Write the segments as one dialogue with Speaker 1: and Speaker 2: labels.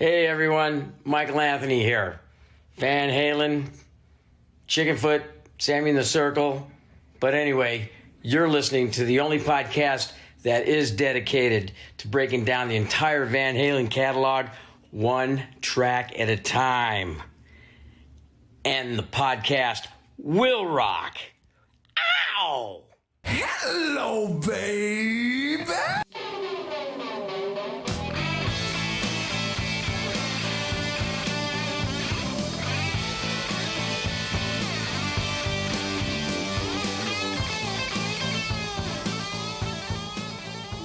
Speaker 1: Hey everyone, Michael Anthony here. Van Halen, Chickenfoot, Sammy in the Circle. But anyway, you're listening to the only podcast that is dedicated to breaking down the entire Van Halen catalog one track at a time. And the podcast will rock. Ow!
Speaker 2: Hello, baby!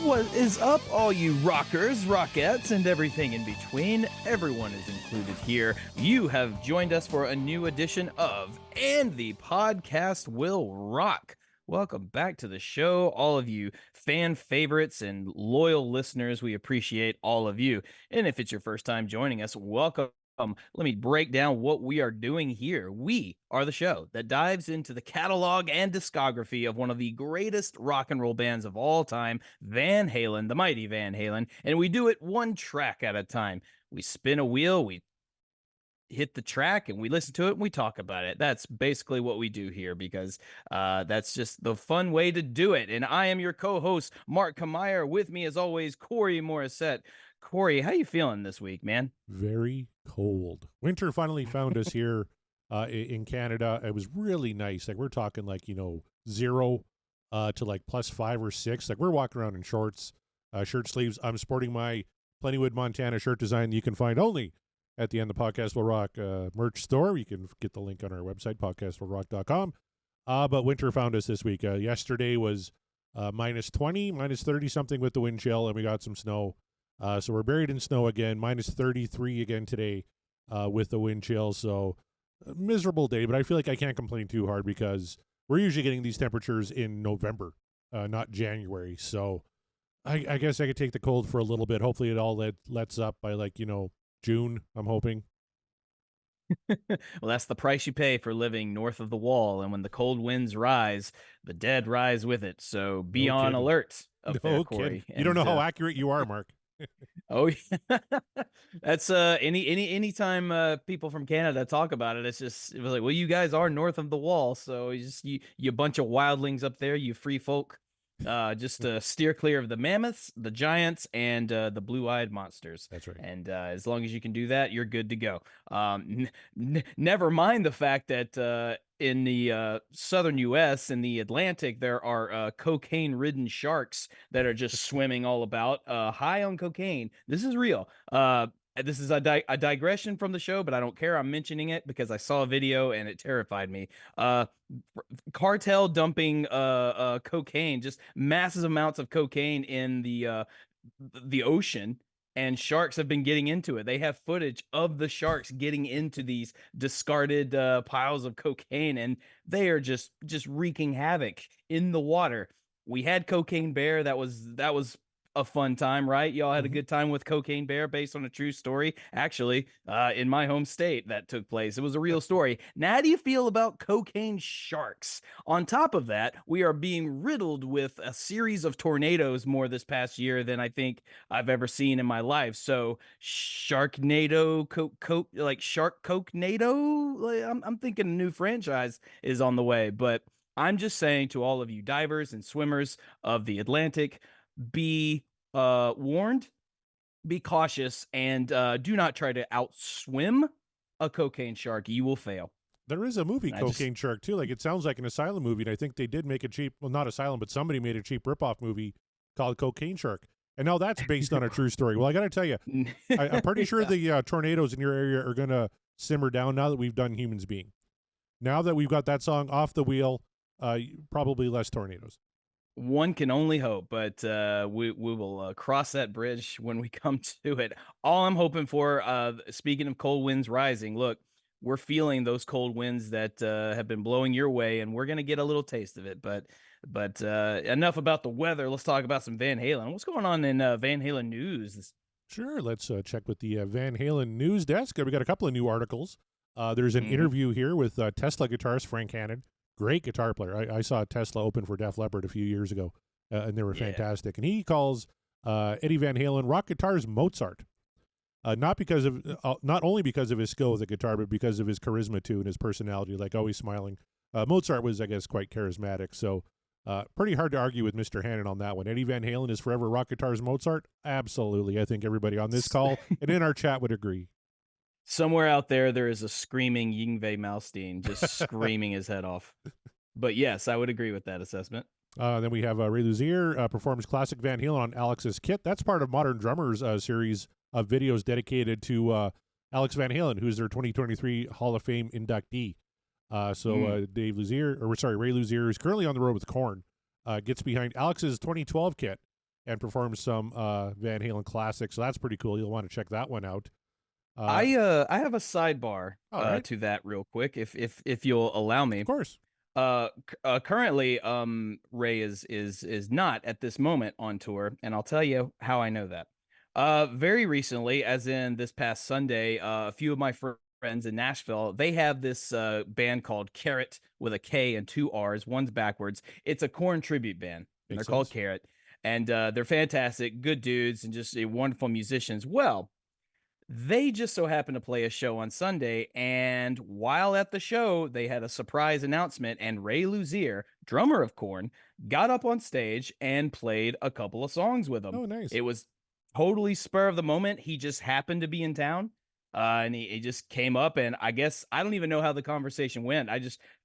Speaker 3: What is up, all you rockers, rockettes, and everything in between? Everyone is included here. You have joined us for a new edition of And the Podcast Will Rock. Welcome back to the show, all of you fan favorites and loyal listeners. We appreciate all of you. And if it's your first time joining us, welcome. Let me break down what we are doing here. We are the show that dives into the catalog and discography of one of the greatest rock and roll bands of all time, Van Halen, the mighty Van Halen, and we do it one track at a time. We spin a wheel, we hit the track, and we listen to it, and we talk about it. That's basically what we do here because that's just the fun way to do it. And I am your co-host, Mark Kameyer. With me, as always, Corey Morissette. Corey, how you feeling this week, man?
Speaker 4: Very cold. Winter finally found us here in Canada. It was really nice. Like we're talking like, 0 to like +5 or 6. Like we're walking around in shorts, shirt sleeves. I'm sporting my Plentywood, Montana shirt design that you can find only at the End of the Podcast Will Rock merch store. You can get the link on our website, podcastwillrock.com. But winter found us this week. Yesterday was -20, -30 something with the wind chill, and we got some snow. So we're buried in snow again, -33 again today with the wind chill. So miserable day, but I feel like I can't complain too hard because we're usually getting these temperatures in November, not January. So I guess I could take the cold for a little bit. Hopefully it all lets up by June, I'm hoping.
Speaker 3: Well, that's the price you pay for living north of the wall. And when the cold winds rise, the dead rise with it. So be on alert up there, Corey.
Speaker 4: You don't know how accurate you are, Mark.
Speaker 3: Oh yeah. That's anytime people from Canada talk about it, it was like, well, you guys are north of the wall, so you bunch of wildlings up there, you free folk. Just steer clear of the mammoths, the giants, and the blue-eyed monsters.
Speaker 4: That's right.
Speaker 3: And as long as you can do that, you're good to go. Never mind the fact that in the southern U.S., in the Atlantic, there are cocaine-ridden sharks that are just swimming all about, high on cocaine. This is real. This is a digression from the show, but I don't care. I'm mentioning it because I saw a video and it terrified me. Cartel dumping cocaine, just massive amounts of cocaine in the ocean, and sharks have been getting into it. They have footage of the sharks getting into these discarded piles of cocaine, and they are just wreaking havoc in the water. We had Cocaine Bear. That was a fun time, right? Y'all had a good time with Cocaine Bear, based on a true story. Actually, in my home state, that took place. It was a real story. Now, how do you feel about cocaine sharks? On top of that, we are being riddled with a series of tornadoes more this past year than I think I've ever seen in my life. So, Sharknado, Shark Coke-nado? I'm thinking a new franchise is on the way. But I'm just saying to all of you divers and swimmers of the Atlantic, be warned, be cautious, and do not try to outswim a cocaine shark. You will fail.
Speaker 4: There is a movie, Cocaine Shark, too. Like, it sounds like an Asylum movie, and I think they did make a cheap, well, not Asylum, but somebody made a cheap ripoff movie called Cocaine Shark. And now that's based on a true story. Well, I got to tell you, I'm pretty sure the tornadoes in your area are going to simmer down now that we've done Humans Being. Now that we've got that song off the wheel, probably less tornadoes.
Speaker 3: One can only hope, but we will cross that bridge when we come to it. All I'm hoping for, speaking of cold winds rising, look, we're feeling those cold winds that have been blowing your way, and we're going to get a little taste of it. But enough about the weather. Let's talk about some Van Halen. What's going on in Van Halen news?
Speaker 4: Sure. Let's check with the Van Halen news desk. We got a couple of new articles. There's an interview here with Tesla guitarist Frank Hannon. Great guitar player. I saw Tesla open for Def Leppard a few years ago, and they were fantastic. And he calls Eddie Van Halen rock guitar's Mozart. not only because of his skill with the guitar, but because of his charisma too and his personality, like always smiling. Mozart was, I guess, quite charismatic. So pretty hard to argue with Mr. Hannon on that one. Eddie Van Halen is forever rock guitar's Mozart. Absolutely. I think everybody on this call and in our chat would agree.
Speaker 3: Somewhere out there is a screaming Yngwie Malmsteen just screaming his head off. But yes, I would agree with that assessment.
Speaker 4: Then we have Ray Luzier performs classic Van Halen on Alex's kit. That's part of Modern Drummers series of videos dedicated to Alex Van Halen, who's their 2023 Hall of Fame inductee. Ray Luzier is currently on the road with Korn, gets behind Alex's 2012 kit and performs some Van Halen classics. So that's pretty cool. You'll want to check that one out.
Speaker 3: I have a sidebar to that real quick, if you'll allow me.
Speaker 4: Of course.
Speaker 3: Currently, Ray is not at this moment on tour, and I'll tell you how I know that. Very recently, as in this past Sunday, a few of my friends in Nashville, they have this band called Carrot with a K and 2 R's. One's backwards. It's a Korn tribute band. And they're called Carrot, and they're fantastic, good dudes, and just wonderful musicians. Well, they just so happened to play a show on Sunday, and while at the show, they had a surprise announcement, and Ray Luzier, drummer of Korn, got up on stage and played a couple of songs with them.
Speaker 4: Oh, nice.
Speaker 3: It was totally spur of the moment. He just happened to be in town, and he just came up, and I guess I don't even know how the conversation went.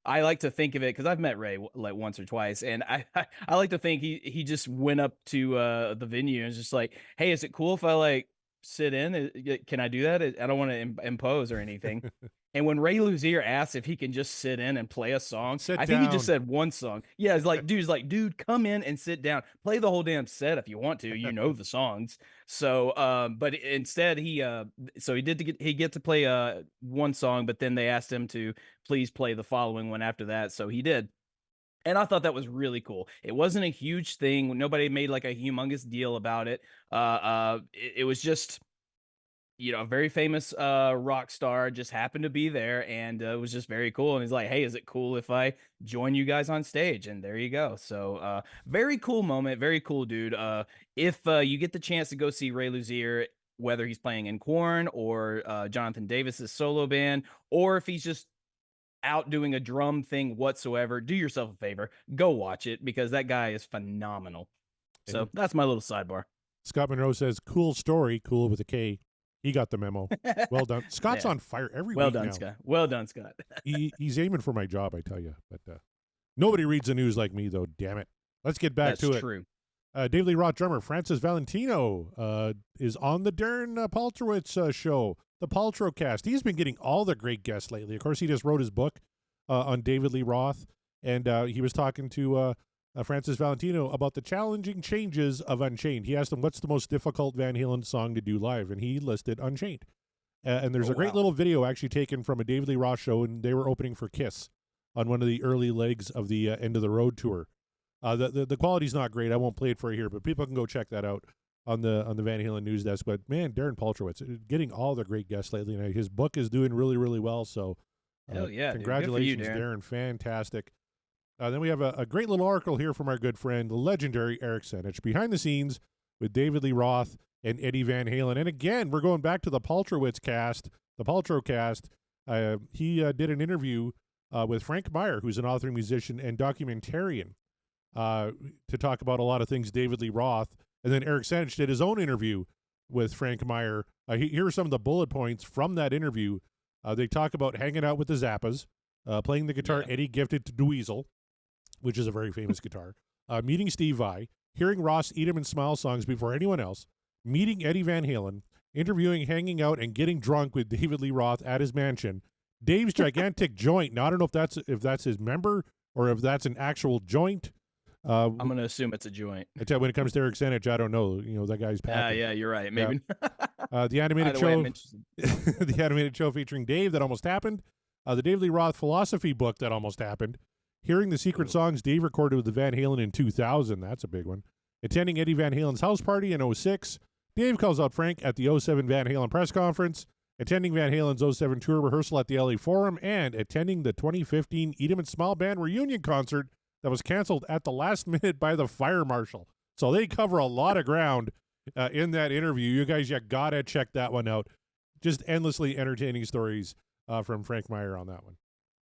Speaker 3: I like to think of it, because I've met Ray like once or twice, and I like to think he just went up to the venue and was just like, hey, is it cool if I like sit in? Can I do that? I don't want to impose or anything. And when Ray Luzier asked if he can just sit in and play a song, I think he just said one song. Yeah, it's like, dude, come in and sit down. Play the whole damn set if you want to. You know the songs. So, but instead he get to play one song, but then they asked him to please play the following one after that. So he did. And I thought that was really cool. It wasn't a huge thing. Nobody made like a humongous deal about it. It was just, a very famous rock star just happened to be there, and it was just very cool. And he's like, hey, is it cool if I join you guys on stage? And there you go. So very cool moment. Very cool dude. If you get the chance to go see Ray Luzier, whether he's playing in Korn or Jonathan Davis's solo band, or if he's just out doing a drum thing whatsoever, do yourself a favor, go watch it, because that guy is phenomenal. So that's my little sidebar.
Speaker 4: Scott Monroe says, cool story, cool with a K. He got the memo. Well done. Scott's on fire every week now.
Speaker 3: Scott. Well done, Scott.
Speaker 4: He's aiming for my job, I tell you. But nobody reads the news like me, though, damn it. Let's get back to it. That's
Speaker 3: true.
Speaker 4: David Lee Roth drummer Francis Valentino is on the Darren Paltrowitz show, the Paltrowcast. He's been getting all the great guests lately. Of course, he just wrote his book on David Lee Roth, and he was talking to Francis Valentino about the challenging changes of Unchained. He asked him, what's the most difficult Van Halen song to do live? And he listed Unchained. And there's a great little video actually taken from a David Lee Roth show, and they were opening for Kiss on one of the early legs of the End of the Road tour. The quality's not great. I won't play it for you here, but people can go check that out on the Van Halen news desk. But man, Darren Paltrowitz getting all the great guests lately. And his book is doing really, really well. So
Speaker 3: hell yeah,
Speaker 4: congratulations,
Speaker 3: dude. Good for you,
Speaker 4: Darren. Fantastic. Then we have a great little article here from our good friend, the legendary Eric Senich, behind the scenes with David Lee Roth and Eddie Van Halen. And again, we're going back to the Paltrowitz cast, the Paltrowcast. He did an interview with Frank Meyer, who's an author, musician, and documentarian, to talk about a lot of things David Lee Roth. And then Eric Senich did his own interview with Frank Meyer. Here are some of the bullet points from that interview. They talk about hanging out with the Zappas, playing the guitar Eddie gifted to Dweezil, which is a very famous guitar, meeting Steve Vai, hearing Ross Eat 'Em and Smile songs before anyone else, meeting Eddie Van Halen, interviewing, hanging out, and getting drunk with David Lee Roth at his mansion, Dave's gigantic joint. Now, I don't know if that's his member or if that's an actual joint.
Speaker 3: I'm going to assume it's a joint.
Speaker 4: When it comes to Eric Senich, I don't know. That guy's packing.
Speaker 3: Yeah, you're right. Maybe.
Speaker 4: The animated show, the animated show featuring Dave that almost happened. The David Lee Roth philosophy book that almost happened. Hearing the secret songs Dave recorded with the Van Halen in 2000. That's a big one. Attending Eddie Van Halen's house party in 06. Dave calls out Frank at the 07 Van Halen press conference. Attending Van Halen's 07 tour rehearsal at the LA Forum. And attending the 2015 Eat 'Em and Smile Band reunion concert that was canceled at the last minute by the fire marshal. So they cover a lot of ground in that interview. You guys, you gotta check that one out. Just endlessly entertaining stories from Frank Meyer on that one.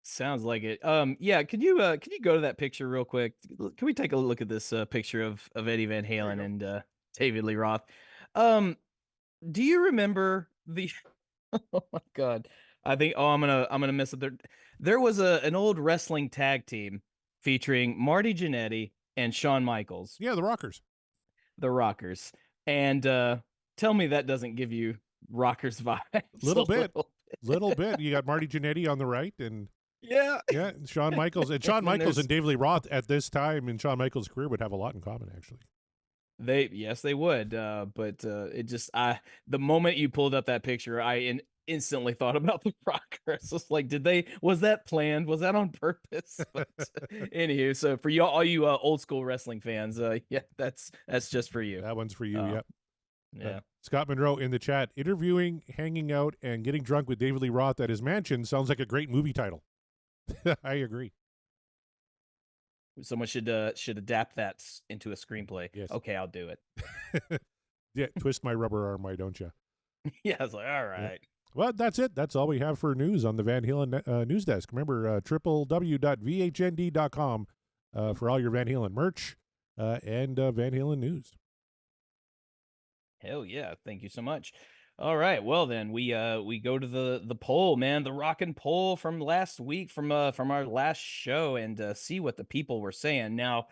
Speaker 3: Sounds like it. Yeah, could you go to that picture real quick? Can we take a look at this picture of Eddie Van Halen and David Lee Roth? Do you remember the oh my god. I think I'm gonna miss it. There was an old wrestling tag team featuring Marty Jannetty and Shawn Michaels,
Speaker 4: Yeah, the Rockers.
Speaker 3: the Rockers. And tell me that doesn't give you Rockers vibes.
Speaker 4: Little bit.
Speaker 3: Little
Speaker 4: Little bit. You got Marty Jannetty on the right, and
Speaker 3: yeah.
Speaker 4: Shawn Michaels. And Shawn
Speaker 3: And then
Speaker 4: Michaels
Speaker 3: there's-
Speaker 4: and David Lee Roth at this time in Shawn Michaels' career would have a lot in common, actually.
Speaker 3: Yes, they would. But it just the moment you pulled up that picture, I instantly thought about the Rockers. It's like, was that planned? Was that on purpose? But anywho, so for all you old school wrestling fans, yeah, that's just for you.
Speaker 4: That one's for you.
Speaker 3: Uh,
Speaker 4: Yep.
Speaker 3: Yeah.
Speaker 4: Scott Monroe in the chat, interviewing, hanging out, and getting drunk with David Lee Roth at his mansion sounds like a great movie title. I agree.
Speaker 3: Someone should adapt that into a screenplay.
Speaker 4: Yes.
Speaker 3: Okay, I'll do it.
Speaker 4: Yeah, twist my rubber arm, why don't you?
Speaker 3: Yeah, I was like, all right.
Speaker 4: Well, that's it. That's all we have for news on the Van Halen news desk. Remember, www.vhnd.com for all your Van Halen merch and Van Halen news.
Speaker 3: Hell yeah! Thank you so much. All right, well then we go to the poll, man, the rockin' poll from last week from our last show, and see what the people were saying. Now,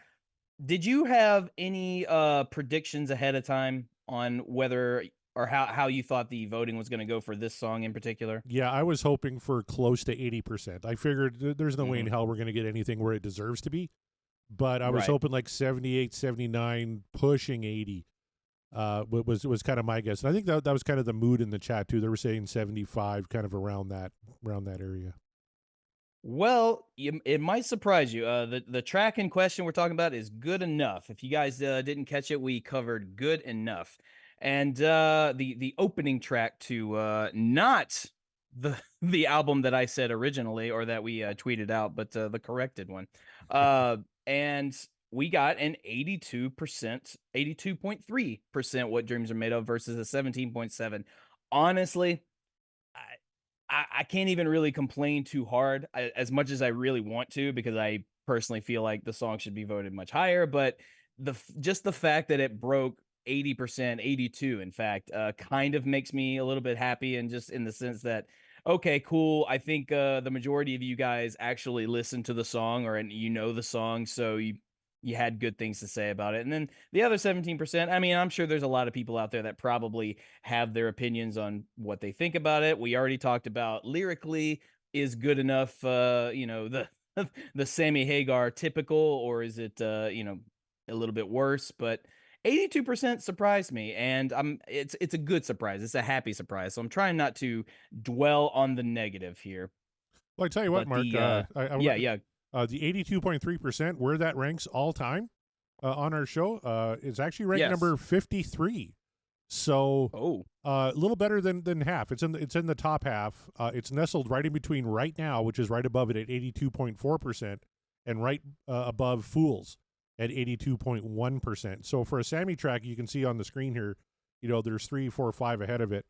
Speaker 3: did you have any predictions ahead of time on whether or how you thought the voting was going to go for this song in particular?
Speaker 4: Yeah, I was hoping for close to 80%. I figured there's no way in
Speaker 3: Mhm.
Speaker 4: hell we're going to get anything where it deserves to be. But I was
Speaker 3: Right.
Speaker 4: hoping like 78, 79, pushing 80 was kind of my guess. And I think that was kind of the mood in the chat too. They were saying 75, kind of around that area.
Speaker 3: Well, it might surprise you. The track in question we're talking about is Good Enough. If you guys didn't catch it, we covered Good Enough, and the opening track to not the album that I said originally or that we tweeted out, but the corrected one. And we got an 82%, 82.3% What Dreams Are Made Of versus a 17.7. Honestly, I can't even really complain too hard as much as I really want to, because I personally feel like the song should be voted much higher. But just the fact that it broke 80%, 82, in fact, kind of makes me a little bit happy, and just in the sense that, okay, cool. I think the majority of you guys actually listened to the song, or you know the song, so you had good things to say about it. And then the other 17%, I mean, I'm sure there's a lot of people out there that probably have their opinions on what they think about it. We already talked about lyrically, is Good Enough, the the Sammy Hagar typical, or is it a little bit worse? But 82% surprised me, and it's a good surprise. It's a happy surprise. So I'm trying not to dwell on the negative here.
Speaker 4: Well, I tell you what,
Speaker 3: But
Speaker 4: Mark.
Speaker 3: yeah.
Speaker 4: The 82.3%, where that ranks all time on our show, is actually ranked number 53. So a little better than half. It's in the top half. It's nestled right in between Right Now, which is right above it at 82.4%, and right above Fools at 82.1%. So for a Sammy track, you can see on the screen here, there's 3, 4, 5 ahead of it,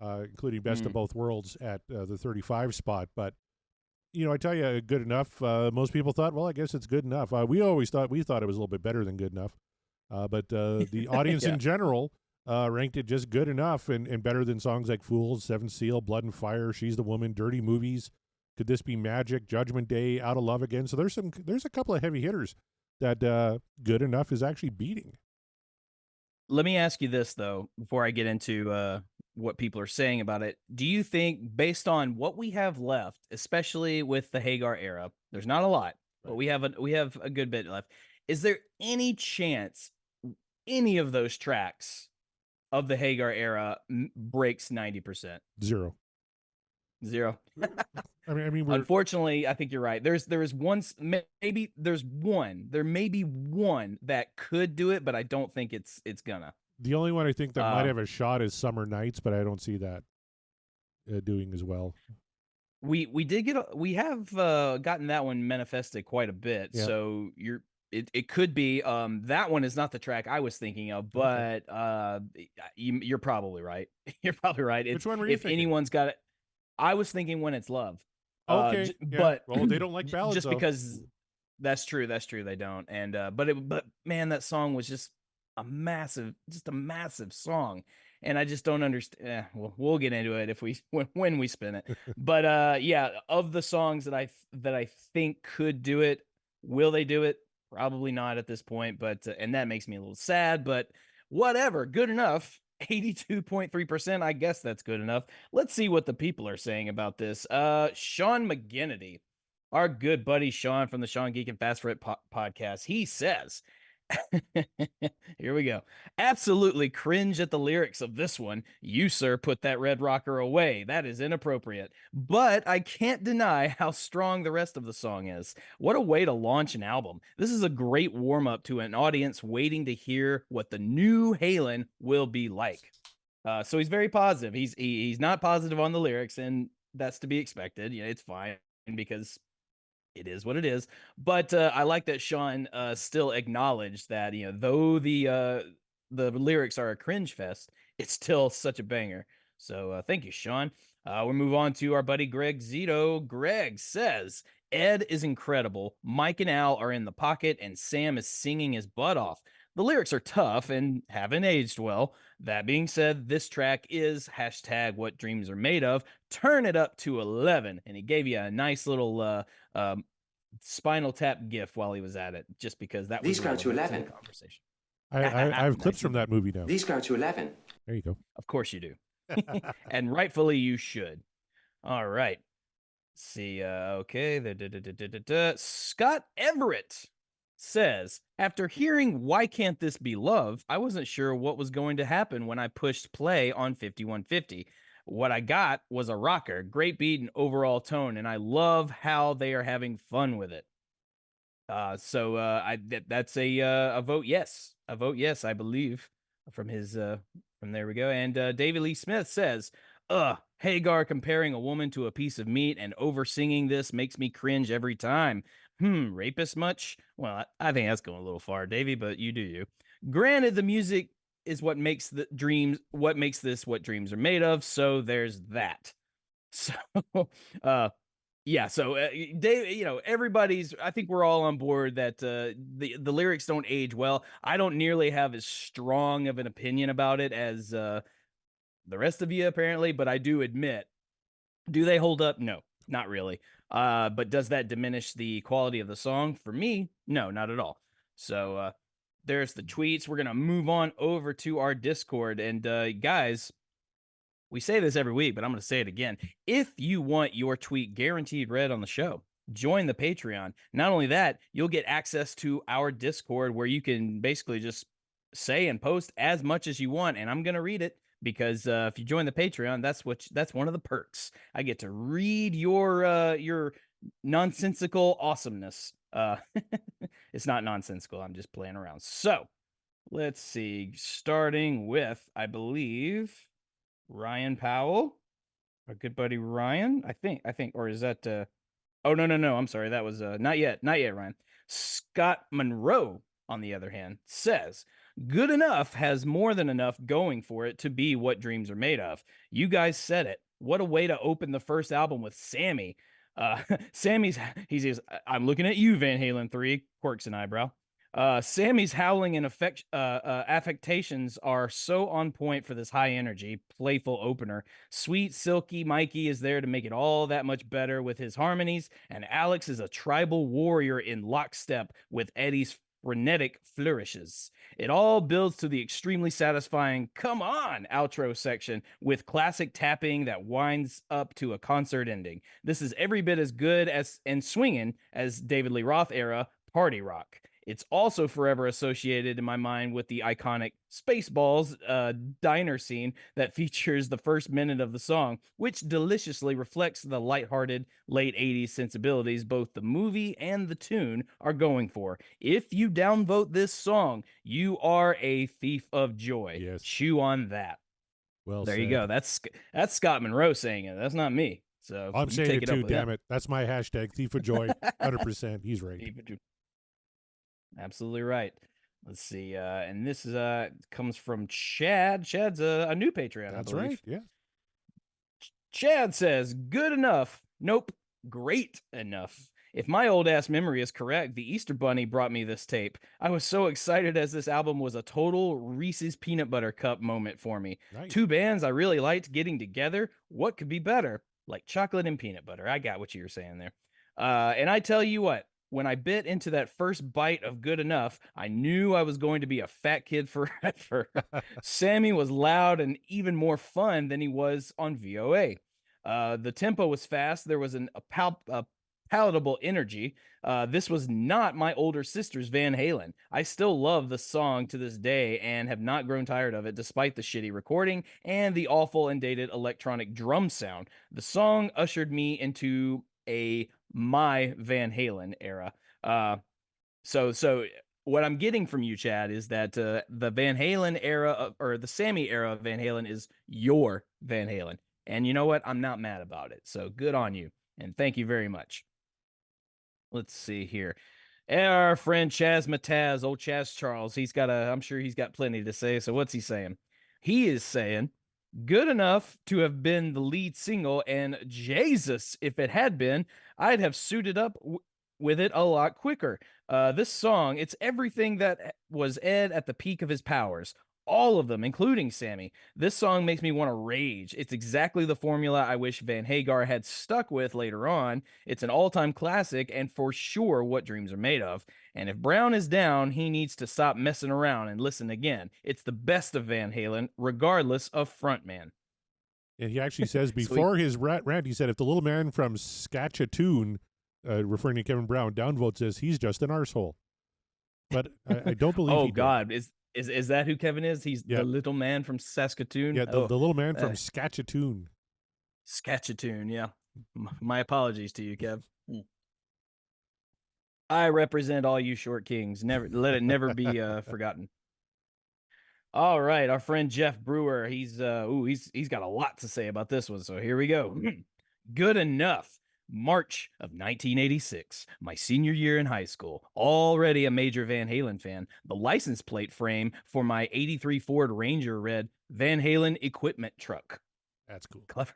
Speaker 4: including Best of Both Worlds at the 35 spot. But I tell you, Good Enough. Most people thought, well, I guess it's good enough. We thought it was a little bit better than good enough. But the audience in general ranked it just good enough and better than songs like Fools, Seventh Seal, Blood and Fire, She's the Woman, Dirty Movies, Could This Be Magic, Judgment Day, Out of Love Again. So there's a couple of heavy hitters that Good Enough is actually beating.
Speaker 3: Let me ask you this, though, before I get into what people are saying about it. Do you think, based on what we have left, especially with the Hagar era, there's not a lot, but we have a good bit left. Is there any chance any of those tracks of the Hagar era breaks 90%?
Speaker 4: Zero. I mean,
Speaker 3: unfortunately, I think you're right. There may be one that could do it, but I don't think it's gonna.
Speaker 4: The only one I think that might have a shot is Summer Nights, but I don't see that doing as well.
Speaker 3: We have gotten that one manifested quite a bit.
Speaker 4: Yeah.
Speaker 3: So it could be. That one is not the track I was thinking of,
Speaker 4: Okay.
Speaker 3: but you're probably right. You're probably right.
Speaker 4: Which
Speaker 3: It's
Speaker 4: one were you
Speaker 3: if
Speaker 4: thinking?
Speaker 3: anyone's got it. I was thinking When It's Love.
Speaker 4: Okay, yeah.
Speaker 3: But
Speaker 4: Well, they don't like ballads
Speaker 3: just
Speaker 4: though.
Speaker 3: because that's true. That's true. They don't. And but man, that song was just a massive song. And I just don't understand. We'll get into it if we when we spin it. But yeah, of the songs that I think could do it, will they do it? Probably not at this point. But and that makes me a little sad. But whatever, good enough. 82.3%. I guess that's good enough. Let's see what the people are saying about this. Sean McGinnity, our good buddy Sean from the Sean Geek and Fast Foot podcast, he says, here we go. Absolutely cringe at the lyrics of this one. You, sir, put that red rocker away. That is inappropriate. But I can't deny how strong the rest of the song is. What a way to launch an album. This is a great warm up to an audience waiting to hear what the new Halen will be like. So he's very positive. He's not positive on the lyrics, and that's to be expected. Yeah, it's fine because it is what it is. But I like that Sean still acknowledged that though the lyrics are a cringe fest, it's still such a banger. So thank you, Sean. We'll move on to our buddy Greg Zito. Greg says Ed is incredible. Mike and Al are in the pocket, and Sam is singing his butt off. The lyrics are tough and haven't aged well. That being said, this track is #what dreams are made of. Turn it up to 11. And he gave you a nice little Spinal Tap gif while he was at it, just because that
Speaker 5: These
Speaker 3: was
Speaker 5: go to
Speaker 3: relevant
Speaker 5: 11.
Speaker 3: the conversation.
Speaker 4: I have clips
Speaker 3: Nice.
Speaker 4: from that movie now.
Speaker 5: These go to 11.
Speaker 4: There you go.
Speaker 3: Of course you do. And rightfully you should. All right. Let's see. Okay. Scott Everett says, after hearing Why Can't This Be Love, I wasn't sure what was going to happen when I pushed play on 5150. What I got was a rocker, great beat and overall tone, and I love how they are having fun with it. That's a vote yes. A vote yes, I believe, from his from there we go. And David Lee Smith says, Hagar comparing a woman to a piece of meat and over singing this makes me cringe every time. Rapist much? Well, I think that's going a little far, Davey, but you do you. Granted, the music is what makes this what dreams are made of, so there's that. So yeah, so Dave, everybody's, I think we're all on board that the lyrics don't age well. I don't nearly have as strong of an opinion about it as the rest of you apparently, but I do admit, do they hold up? No, not really. But does that diminish the quality of the song? For me, no, not at all. So there's the tweets. We're going to move on over to our Discord. And guys, we say this every week, but I'm going to say it again. If you want your tweet guaranteed read on the show, join the Patreon. Not only that, you'll get access to our Discord where you can basically just say and post as much as you want, and I'm going to read it because if you join the Patreon, that's one of the perks. I get to read your nonsensical awesomeness. It's not nonsensical. I'm just playing around. So let's see. Starting with, I believe, Ryan Powell, our good buddy Ryan. I think, or is that? Oh no. I'm sorry. That was not yet, Ryan. Scott Monroe, on the other hand, says, good enough has more than enough going for it to be what dreams are made of. You guys said it. What a way to open the first album with Sammy. He says, I'm looking at you, Van Halen 3, quirks and eyebrow. Sammy's howling and affectations are so on point for this high energy, playful opener. Sweet, silky Mikey is there to make it all that much better with his harmonies, and Alex is a tribal warrior in lockstep with Eddie's frenetic flourishes. It all builds to the extremely satisfying "come on" outro section with classic tapping that winds up to a concert ending. This is every bit as good as and swinging as David Lee Roth era party rock. It's also forever associated in my mind with the iconic Spaceballs diner scene that features the first minute of the song, which deliciously reflects the lighthearted late 80s sensibilities both the movie and the tune are going for. If you downvote this song, you are a thief of joy.
Speaker 4: Yes.
Speaker 3: Chew on that.
Speaker 4: Well,
Speaker 3: there
Speaker 4: said.
Speaker 3: you go. That's Scott Monroe saying it. That's not me. So
Speaker 4: I'm saying
Speaker 3: take
Speaker 4: it too, damn
Speaker 3: that.
Speaker 4: it. That's my hashtag, thief of joy. 100%. He's right.
Speaker 3: Absolutely right. Let's see. And this is comes from Chad. Chad's a new Patreon, I
Speaker 4: That's
Speaker 3: believe.
Speaker 4: right. Yeah.
Speaker 3: Chad says, good enough. Nope, great enough. If my old ass memory is correct, the Easter Bunny brought me this tape. I was so excited as this album was a total Reese's Peanut Butter Cup moment for me.
Speaker 4: Nice.
Speaker 3: Two bands I really liked getting together. What could be better? Like chocolate and peanut butter. I got what you were saying there. And I tell you what, when I bit into that first bite of Good Enough, I knew I was going to be a fat kid forever. Sammy was loud and even more fun than he was on VOA. The tempo was fast. There was a palatable energy. This was not my older sister's Van Halen. I still love the song to this day and have not grown tired of it despite the shitty recording and the awful and dated electronic drum sound. The song ushered me into my Van Halen era. So what I'm getting from you, Chad, is that the Van Halen era or the Sammy era of Van Halen is your Van Halen. And you know what? I'm not mad about it. So good on you. And thank you very much. Let's see here. Our friend Chaz Mataz, old Chaz Charles, I'm sure he's got plenty to say. So what's he saying? He is saying, good enough to have been the lead single, and Jesus, if it had been, I'd have suited up with it a lot quicker. This song, it's everything that was Ed at the peak of his powers. All of them, including Sammy. This song makes me want to rage. It's exactly the formula I wish Van Hagar had stuck with later on. It's an all-time classic and for sure what dreams are made of. And if Brown is down, he needs to stop messing around and listen again. It's the best of Van Halen, regardless of frontman.
Speaker 4: And he actually says before his rant, he said, if the little man from Saskatchewan, referring to Kevin Brown, downvotes this, he's just an arsehole. But I don't believe
Speaker 3: oh,
Speaker 4: he
Speaker 3: God.
Speaker 4: did.
Speaker 3: Is that who Kevin is? He's the little man from Saskatoon?
Speaker 4: Yeah, the little man from Saskatchewan.
Speaker 3: Saskatchewan, yeah. My apologies to you, Kev. I represent all you short kings. Let it never be forgotten. All right, our friend Jeff Brewer, he's got a lot to say about this one. So here we go. Good enough. March of 1986, my senior year in high school. Already a major Van Halen fan. The license plate frame for my 83 Ford Ranger read Van Halen Equipment Truck.
Speaker 4: That's cool.
Speaker 3: Clever.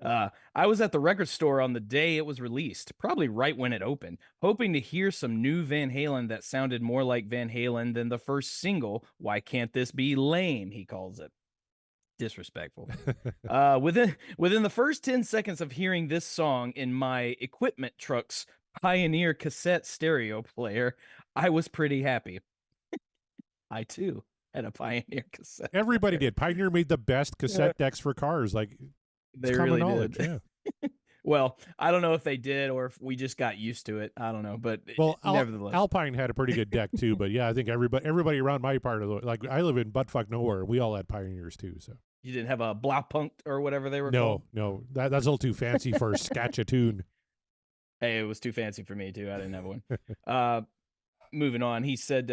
Speaker 3: I was at the record store on the day it was released, probably right when it opened, hoping to hear some new Van Halen that sounded more like Van Halen than the first single, Why Can't This Be Lame, he calls it. Disrespectful. Within the first 10 seconds of hearing this song in my equipment truck's Pioneer cassette stereo player, I was pretty happy. I too had a Pioneer cassette.
Speaker 4: Everybody did. Pioneer made the best cassette decks for cars. Like,
Speaker 3: they really did. Yeah. Well, I don't know if they did or if we just got used to it. I don't know, but nevertheless,
Speaker 4: Alpine had a pretty good deck too. But yeah, I think everybody around my part of the I live in buttfuck nowhere. We all had Pioneers too. So
Speaker 3: you didn't have a Blaupunkt or whatever they were called?
Speaker 4: No, that's a little too fancy for Saskatchewan.
Speaker 3: Hey, it was too fancy for me too. I didn't have one. Moving on, he said,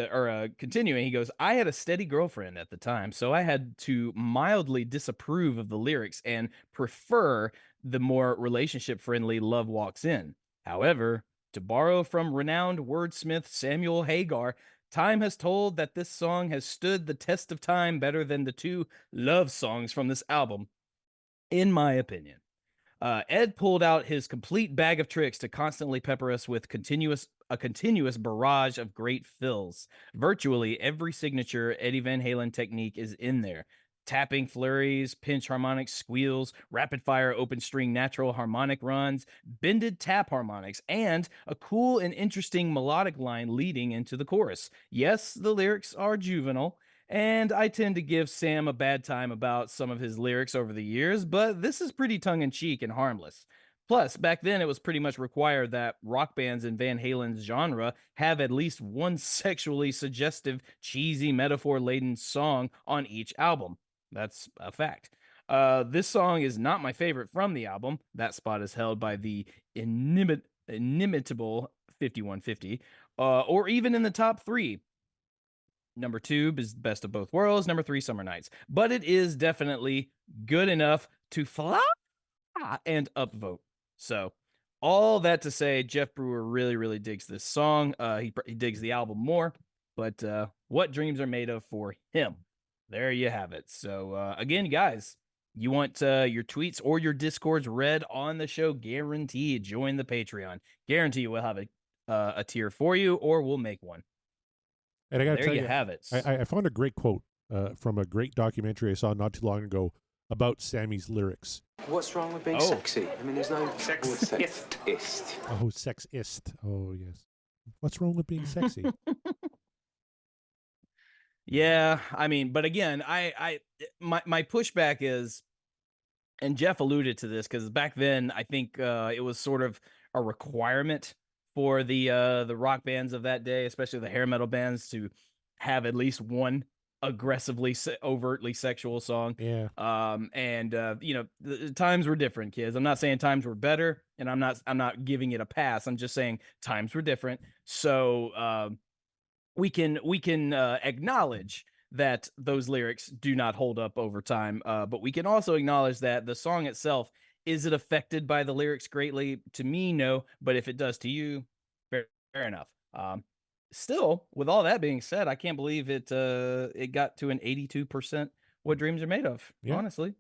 Speaker 3: continuing, he goes, I had a steady girlfriend at the time, so I had to mildly disapprove of the lyrics and prefer the more relationship-friendly Love Walks In. However, to borrow from renowned wordsmith Samuel Hagar, time has told that this song has stood the test of time better than the two love songs from this album, in my opinion. Ed pulled out his complete bag of tricks to constantly pepper us with a continuous barrage of great fills. Virtually every signature Eddie Van Halen technique is in there. Tapping flurries, pinch harmonics, squeals, rapid fire open string natural harmonic runs, bended tap harmonics, and a cool and interesting melodic line leading into the chorus. Yes, the lyrics are juvenile, and I tend to give Sam a bad time about some of his lyrics over the years, but this is pretty tongue-in-cheek and harmless. Plus, back then it was pretty much required that rock bands in Van Halen's genre have at least one sexually suggestive, cheesy, metaphor-laden song on each album. That's a fact. This song is not my favorite from the album. That spot is held by the inimitable 5150, or even in the top 3. Number 2 is Best of Both Worlds. Number 3, Summer Nights. But it is definitely good enough to fly and upvote. So all that to say, Jeff Brewer really, really digs this song. He digs the album more, but what dreams are made of for him. There you have it. So again, guys, you want your tweets or your discords read on the show? Guaranteed. Join the Patreon. Guarantee we'll have a tier for you, or we'll make one.
Speaker 4: And I got to
Speaker 3: there
Speaker 4: tell
Speaker 3: you
Speaker 4: you,
Speaker 3: have it.
Speaker 4: I found a great quote from a great documentary I saw not too long ago about Sammy's lyrics.
Speaker 5: What's wrong with being sexy? I mean, there's no sexist.
Speaker 4: Oh, sexist. Oh, yes. What's wrong with being sexy?
Speaker 3: Yeah, I mean, but again, my pushback is, and Jeff alluded to this because back then I think it was sort of a requirement for the rock bands of that day, especially the hair metal bands, to have at least one aggressively overtly sexual song.
Speaker 4: Yeah.
Speaker 3: And you know, the times were different, kids. I'm not saying times were better, and I'm not giving it a pass. I'm just saying times were different. So we can acknowledge that those lyrics do not hold up over time, but we can also acknowledge that the song itself, is it affected by the lyrics greatly? To me, no, but if it does to you, fair enough. Still, with all that being said, I can't believe it got to an 82% what dreams are made of.
Speaker 4: Yeah.
Speaker 3: Honestly,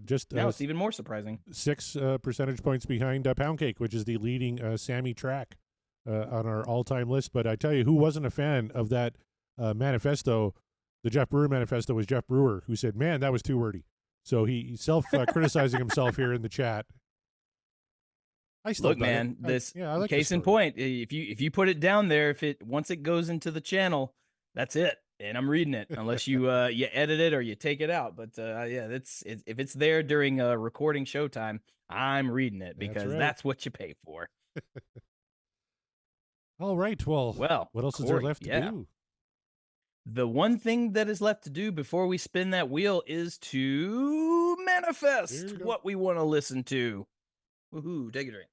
Speaker 4: just
Speaker 3: now it's even more surprising.
Speaker 4: 6 percentage points behind Pound Cake, which is the leading Sammy track on our all-time list. But I tell you, who wasn't a fan of that manifesto? The Jeff Brewer manifesto was Jeff Brewer, who said, "Man, that was too wordy." So he's criticizing himself here in the chat. I still
Speaker 3: look, man.
Speaker 4: I like
Speaker 3: case in point. If you put it down there, once it goes into the channel, that's it. And I'm reading it, unless you you edit it or you take it out. But yeah, if it's there during recording showtime, I'm reading it because that's what you pay for.
Speaker 4: All right. Well, what else is there left to do?
Speaker 3: The one thing that is left to do before we spin that wheel is to manifest what we want to listen to. Woohoo, take a drink.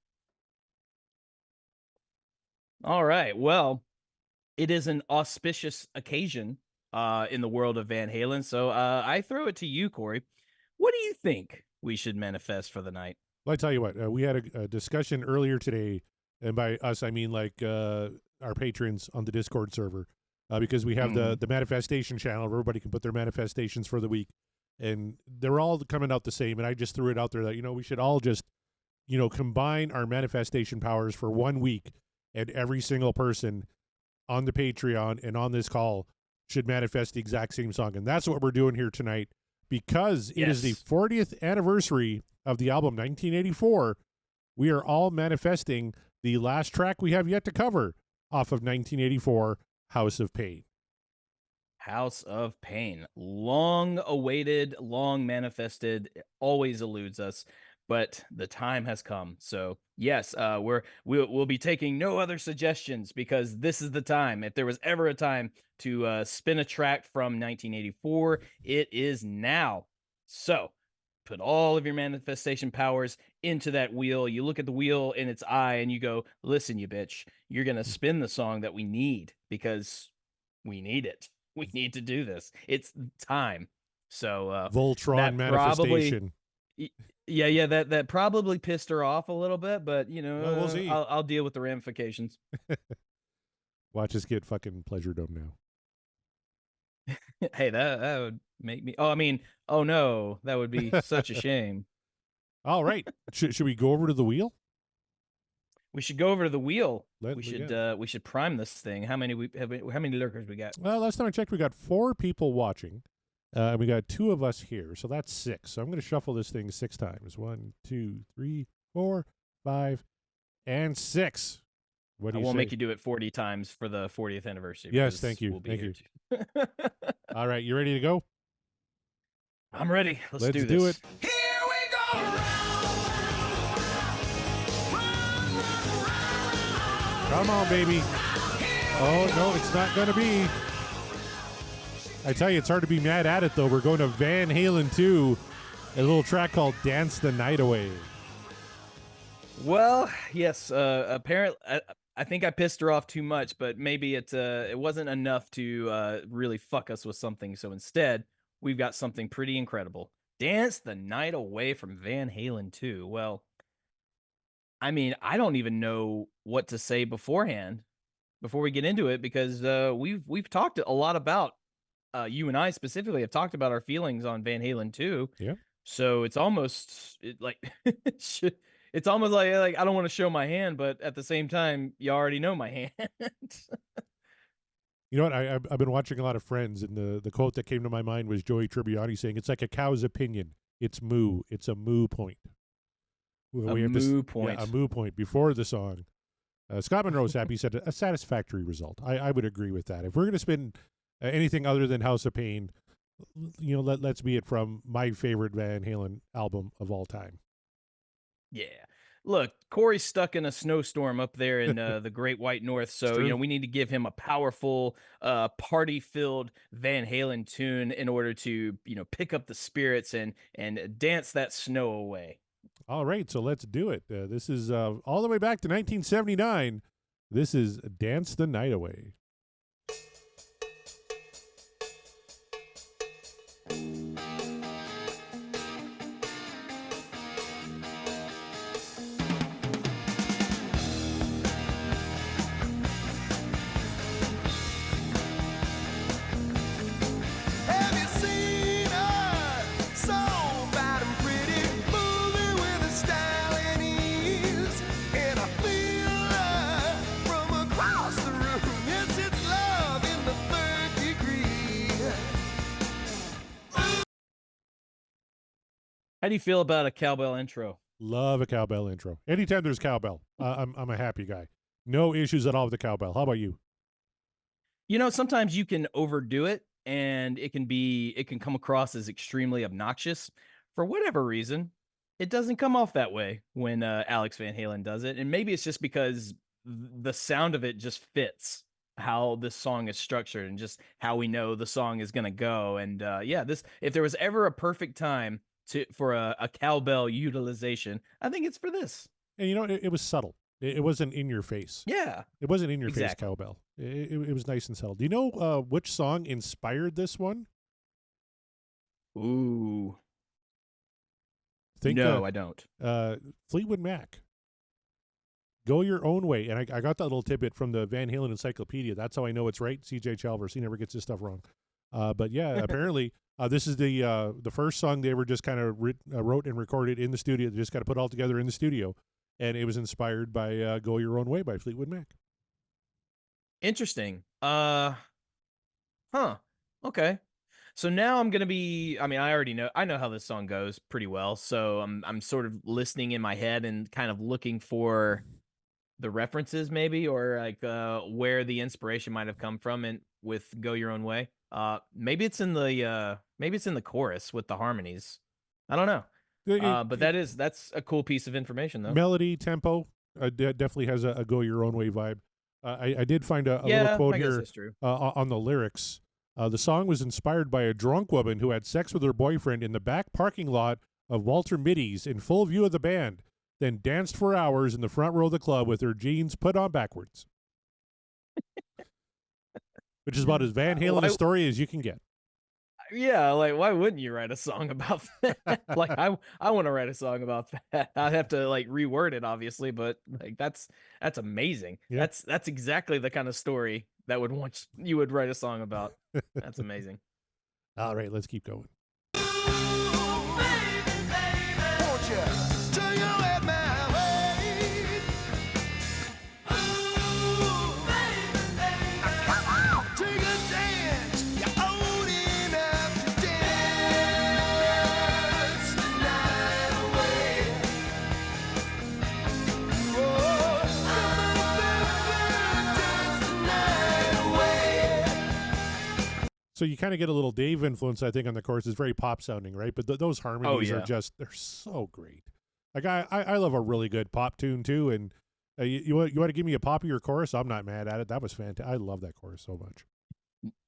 Speaker 3: All right. Well, it is an auspicious occasion in the world of Van Halen. So I throw it to you, Corey. What do you think we should manifest for the night?
Speaker 4: Well, I tell you what, we had a discussion earlier today, and by us, I mean like our patrons on the Discord server, because we have the manifestation channel where everybody can put their manifestations for the week, and they're all coming out the same. And I just threw it out there that, we should all just, combine our manifestation powers for 1 week, and every single person on the Patreon and on this call should manifest the exact same song. And that's what we're doing here tonight, because it is the 40th anniversary of the album 1984. We are all manifesting the last track we have yet to cover off of 1984, House of Pain.
Speaker 3: House of Pain. Long awaited, long manifested, always eludes us, but the time has come. So yes, we'll be taking no other suggestions, because this is the time. If there was ever a time to spin a track from 1984, it is now. So put all of your manifestation powers into that wheel. You look at the wheel in its eye and you go, listen, you bitch, you're going to spin the song that we need, because we need it. We need to do this. It's time. So
Speaker 4: Voltron manifestation.
Speaker 3: Yeah, that probably pissed her off a little bit, but
Speaker 4: we'll see.
Speaker 3: I'll deal with the ramifications.
Speaker 4: Watch us get fucking Pleasure Dome now.
Speaker 3: Hey, that would make me. Oh no, that would be such a shame.
Speaker 4: All right, should we go over to the wheel?
Speaker 3: We should go over to the wheel. We should prime this thing. How many lurkers we got?
Speaker 4: Well, last time I checked, we got 4 people watching. And we got 2 of us here, so that's 6. So I'm going to shuffle this thing 6 times. 1, 2, 3, 4, 5, and 6. What do you say?
Speaker 3: I won't make you do it 40 times for the 40th anniversary.
Speaker 4: Yes, thank you. Thank you. All right, you ready to go?
Speaker 3: I'm ready. Let's do
Speaker 4: it.
Speaker 2: Here we go.
Speaker 4: Come on, baby. Oh, no, it's not going to be. I tell you, it's hard to be mad at it, though. We're going to Van Halen II, a little track called Dance the Night Away.
Speaker 3: Well, yes, apparently, I think I pissed her off too much, but maybe it wasn't enough to really fuck us with something. So instead, we've got something pretty incredible. Dance the Night Away from Van Halen II. Well, I mean, I don't even know what to say beforehand before we get into it because we've talked a lot about you and I specifically have talked about our feelings on Van Halen 2.
Speaker 4: Yeah.
Speaker 3: So it's almost like it's almost like I don't want to show my hand, but at the same time, you already know my hand.
Speaker 4: You know what? I've been watching a lot of Friends, and the quote that came to my mind was Joey Tribbiani saying, "It's like a cow's opinion. It's moo. It's a moo point."
Speaker 3: A moo point.
Speaker 4: Yeah, a moo point before the song. Scott Monroe's happy. He said a satisfactory result. I would agree with that. If we're going to spin anything other than House of Pain, let's be it from my favorite Van Halen album of all time.
Speaker 3: Yeah. Look, Corey's stuck in a snowstorm up there in the Great White North, so we need to give him a powerful, party-filled Van Halen tune in order to pick up the spirits and dance that snow away.
Speaker 4: All right, so let's do it. This is all the way back to 1979. This is "Dance the Night Away."
Speaker 2: Have you seen her? So bad and pretty, moving with a style and ease. And I feel her from across the room. Yes, it's love in the third degree.
Speaker 3: How do you feel about a cowbell intro?
Speaker 4: Love a cowbell intro. Anytime there's cowbell, I'm a happy guy. No issues at all with the cowbell. How about you?
Speaker 3: Sometimes you can overdo it and it can come across as extremely obnoxious. For whatever reason, it doesn't come off that way when Alex Van Halen does it. And maybe it's just because the sound of it just fits how this song is structured and just how we know the song is going to go. And if there was ever a perfect time for a cowbell utilization, I think it's for this.
Speaker 4: And it was subtle. It wasn't in your face.
Speaker 3: Yeah.
Speaker 4: It wasn't in your face
Speaker 3: Exactly.
Speaker 4: cowbell. It was nice and subtle. Do you know which song inspired this one?
Speaker 3: Ooh.
Speaker 4: Think,
Speaker 3: No, I don't.
Speaker 4: Fleetwood Mac. Go Your Own Way. And I got that little tidbit from the Van Halen Encyclopedia. That's how I know it's right. CJ Chalvers, he never gets his stuff wrong. But yeah, apparently this is the first song they ever just kind of wrote and recorded in the studio. They just got to put it all together in the studio. And it was inspired by Go Your Own Way by Fleetwood Mac.
Speaker 3: Interesting. Okay. So now I'm gonna be. I mean, I know how this song goes pretty well. So I'm sort of listening in my head and kind of looking for the references, maybe, or like where the inspiration might have come from, and with "Go Your Own Way." Maybe it's in the chorus with the harmonies. I don't know. But that's a cool piece of information, though.
Speaker 4: Melody, tempo, definitely has a Go Your Own Way vibe. I did find a little quote
Speaker 3: I guess
Speaker 4: here
Speaker 3: that's true.
Speaker 4: on the lyrics. The song was inspired by a drunk woman who had sex with her boyfriend in the back parking lot of Walter Mitty's in full view of the band, then danced for hours in the front row of the club with her jeans put on backwards. Which is about as Van Halen a story as you can get.
Speaker 3: Yeah, like why wouldn't you write a song about that? Like I want to write a song about that. I'd have to like reword it, obviously, but like that's amazing.
Speaker 4: Yeah.
Speaker 3: That's exactly the kind of story that you would write a song about. That's amazing.
Speaker 4: All right, let's keep going.
Speaker 2: Won't you turn your head my way? Come on, take a dance. You're old enough to dance the night away. Oh, come on, baby, dance the night away.
Speaker 4: So you kind of get a little Dave influence, I think, on the chorus. It's very pop sounding, right? But those harmonies
Speaker 3: yeah.
Speaker 4: are they're so great. Like I love a really good pop tune too. And you want to give me a poppier chorus? I'm not mad at it. That was fantastic. I love that chorus so much.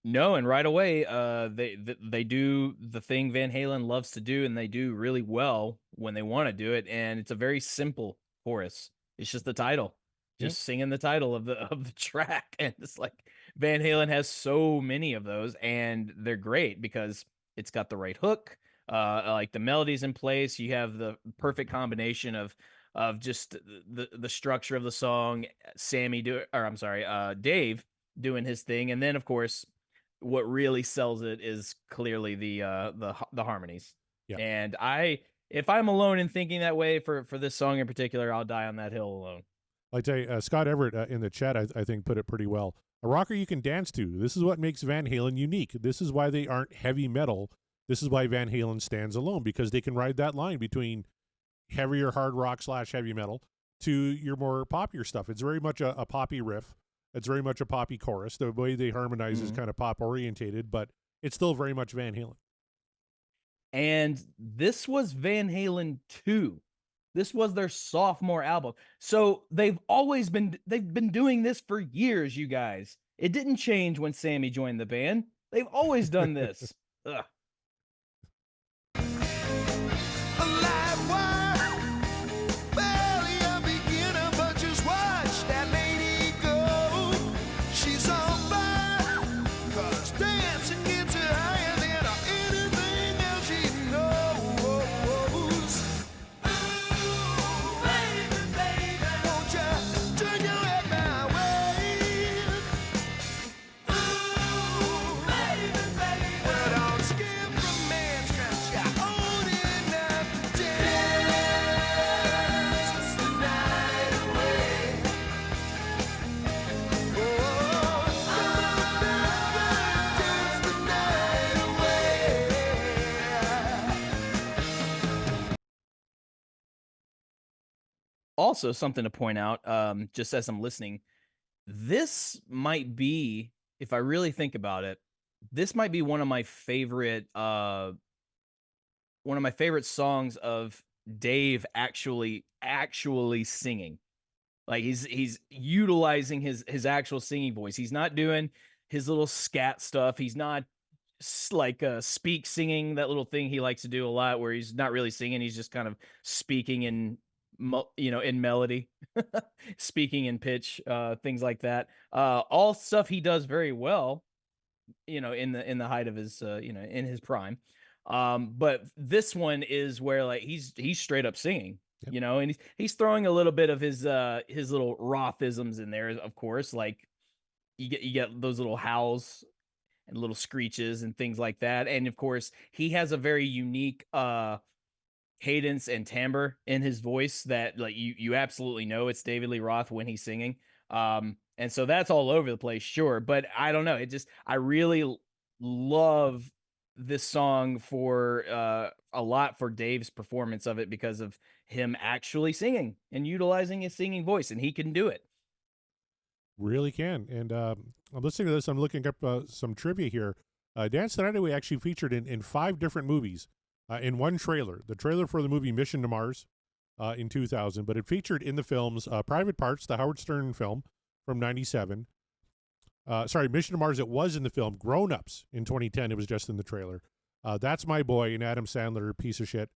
Speaker 3: No, and right away, they do the thing Van Halen loves to do, and they do really well when they want to do it. And it's a very simple chorus. It's just the title, just singing the title of the track, and it's like Van Halen has so many of those, and they're great because it's got the right hook, like the melody's in place. You have the perfect combination of of just the structure of the song, Dave doing his thing, and then of course, what really sells it is clearly the harmonies.
Speaker 4: Yeah.
Speaker 3: And if I'm alone in thinking that way for this song in particular, I'll die on that hill alone.
Speaker 4: I tell you, Scott Everett in the chat, I think, put it pretty well. A rocker you can dance to. This is what makes Van Halen unique. This is why they aren't heavy metal. This is why Van Halen stands alone, because they can ride that line between heavier hard rock / heavy metal to your more poppier stuff. It's very much a poppy riff. It's very much a poppy chorus. The way they harmonize is kind of pop orientated, but it's still very much Van Halen.
Speaker 3: And this was Van Halen II. This was their sophomore album. So they've been doing this for years, you guys. It didn't change when Sammy joined the band. They've always done this. Ugh.
Speaker 2: Alive wire, barely a beginner, but just watch that lady go. She's on fire, 'cause dancing gets her higher than anything else she knows. Ooh, baby, baby, won't you turn your head my way? Ooh, baby, baby, well, don't skip romance, 'cause you're old enough to dance the night away. Oh, dance the night away.
Speaker 3: Also, something to point out, just as I'm listening, this might be, if I really think about it, this might be one of my favorite songs of Dave actually singing. Like he's utilizing his actual singing voice. He's not doing his little scat stuff. He's not speak singing, that little thing he likes to do a lot where he's not really singing, he's just kind of speaking in in melody, speaking in pitch, things like that. All stuff he does very well, in the height of his in his prime. But this one is where like he's straight up singing.
Speaker 4: Yep.
Speaker 3: And he's throwing a little bit of his little Rothisms in there, of course. Like you get those little howls and little screeches and things like that. And of course, he has a very unique cadence and timbre in his voice that like you absolutely know it's David Lee Roth when he's singing. And so that's all over the place, sure, but I don't know, I really love this song for a lot for Dave's performance of it because of him actually singing and utilizing his singing voice, and he can do it.
Speaker 4: Really can. And I'm listening to this. I'm looking up some trivia here. Dance the Night Away actually featured in 5 different movies in one trailer. The trailer for the movie Mission to Mars in 2000, but it featured in the films Private Parts, the Howard Stern film from 97. Mission to Mars, it was in the film. Grown Ups in 2010, it was just in the trailer. That's My Boy, and Adam Sandler, piece of shit,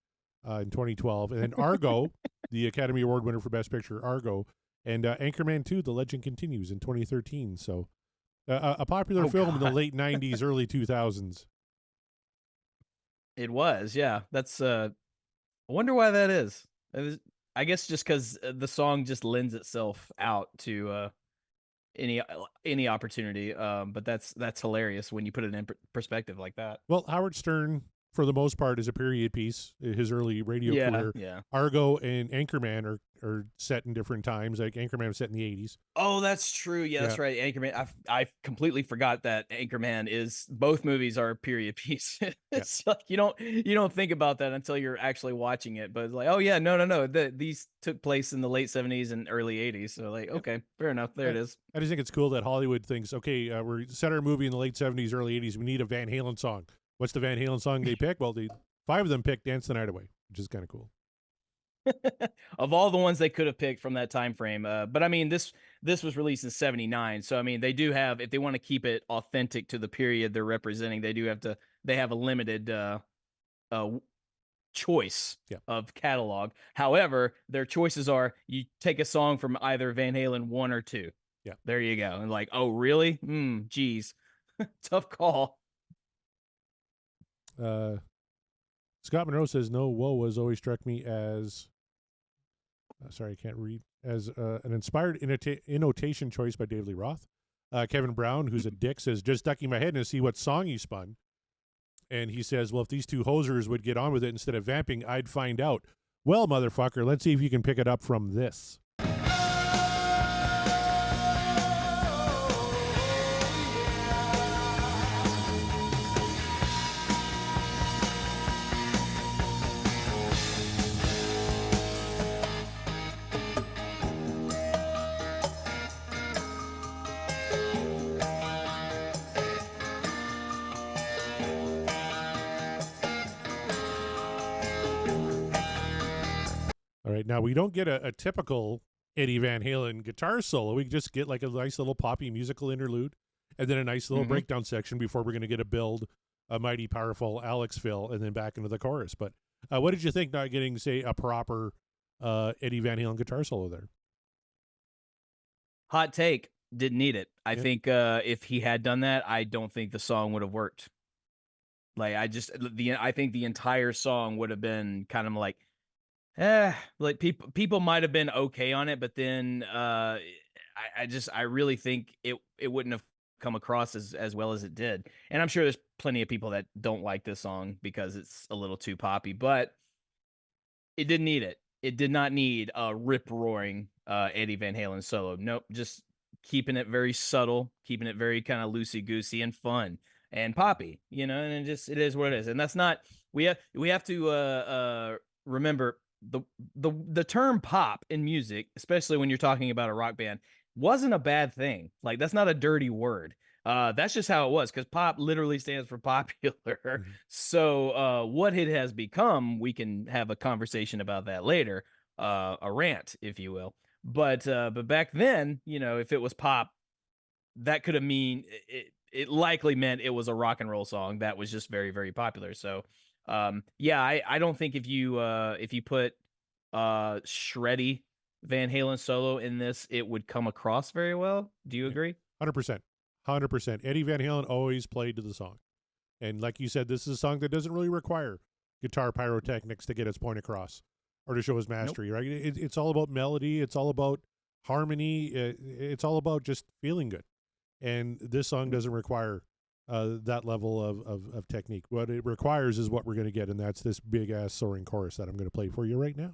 Speaker 4: in 2012. And then Argo, the Academy Award winner for Best Picture, Argo. And Anchorman 2, The Legend Continues in 2013. So a popular film in the late 90s, early 2000s.
Speaker 3: It was, yeah. That's I wonder why that is. I guess just because the song just lends itself out to any opportunity. But that's hilarious when you put it in perspective like that.
Speaker 4: Well, Howard Stern, for the most part, is a period piece. His early radio career.
Speaker 3: Yeah.
Speaker 4: Argo and Anchorman are set in different times. Like Anchorman was set in the 80s.
Speaker 3: Oh, that's true. Yeah, that's right. Anchorman. I completely forgot that Anchorman is, both movies are a period piece. It's like you don't think about that until you're actually watching it. But it's like, oh yeah, no. These took place in the late 70s and early 80s. So like, okay, fair enough. There it is.
Speaker 4: I just think it's cool that Hollywood thinks, okay, we're set our movie in the late 70s, early 80s. We need a Van Halen song. What's the Van Halen song they pick? Well, 5 of them picked Dance the Night Away, which is kind of cool.
Speaker 3: Of all the ones they could have picked from that time frame, but I mean this was released in 79, so I mean they do have, if they want to keep it authentic to the period they're representing, they have a limited choice of catalog. However, their choices are, you take a song from either Van Halen 1 or 2.
Speaker 4: Yeah,
Speaker 3: there you go. And like, oh really? Geez. Tough call.
Speaker 4: Scott Monroe says, no, Whoa has always struck me as sorry, I can't read. As an inspired innotation choice by Dave Lee Roth. Kevin Brown, who's a dick, says, just ducking my head to see what song you spun. And he says, well, if these two hosers would get on with it instead of vamping, I'd find out. Well, motherfucker, let's see if you can pick it up from this. All right, now we don't get a typical Eddie Van Halen guitar solo. We just get like a nice little poppy musical interlude and then a nice little breakdown section before we're going to get a mighty powerful Alex fill and then back into the chorus. But what did you think not getting, say, a proper Eddie Van Halen guitar solo there?
Speaker 3: Hot take. Didn't need it. I think if he had done that, I don't think the song would have worked. Like I think the entire song would have been kind of like, like people might have been okay on it, but then I really think it wouldn't have come across as well as it did. And I'm sure there's plenty of people that don't like this song because it's a little too poppy, but it didn't need it. It did not need a rip-roaring Eddie Van Halen solo. Nope, just keeping it very subtle, keeping it very kind of loosey-goosey and fun and poppy, and it is what it is. And that's not, we have to remember the term pop in music, especially when you're talking about a rock band, wasn't a bad thing. Like, that's not a dirty word. That's just how it was, because pop literally stands for popular. So what it has become, we can have a conversation about that later, a rant, if you will. But back then, if it was pop, that could have it likely meant it was a rock and roll song that was just very, very popular. So I don't think if you put shreddy Van Halen solo in this, it would come across very well. Do you agree?
Speaker 4: 100%. 100%. Eddie Van Halen always played to the song. And like you said, this is a song that doesn't really require guitar pyrotechnics to get its point across or to show his mastery, right? It's all about melody. It's all about harmony. It's all about just feeling good. And this song doesn't require that level of technique. What it requires is what we're going to get, and that's this big-ass soaring chorus that I'm going to play for you right now.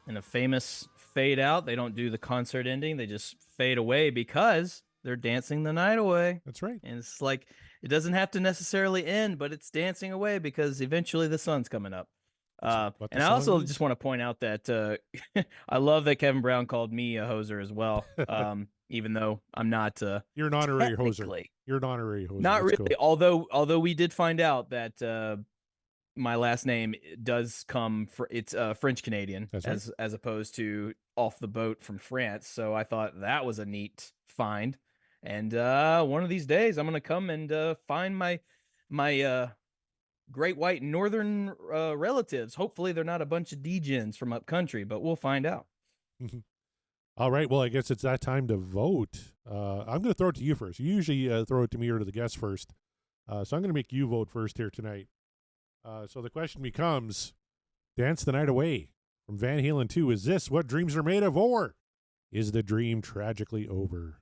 Speaker 3: In a famous fade out, they don't do the concert ending. They just fade away because they're dancing the night away.
Speaker 4: That's right.
Speaker 3: And it's like, it doesn't have to necessarily end, but it's dancing away because eventually the sun's coming up. And I also just want to point out that I love that Kevin Brown called me a hoser as well. Even though I'm not.
Speaker 4: You're an honorary hoser. You're an honorary hoser.
Speaker 3: Not really. Cool. Although we did find out that my last name does come it's French Canadian, right, as opposed to off the boat from France. So I thought that was a neat find. And one of these days I'm gonna come and find my great white northern relatives. Hopefully they're not a bunch of degens from up country, but we'll find out.
Speaker 4: All right. Well, I guess it's that time to vote. I'm going to throw it to you first. You usually throw it to me or to the guest first. So I'm going to make you vote first here tonight. So the question becomes, Dance the Night Away from Van Halen 2. Is this what dreams are made of, or is the dream tragically over?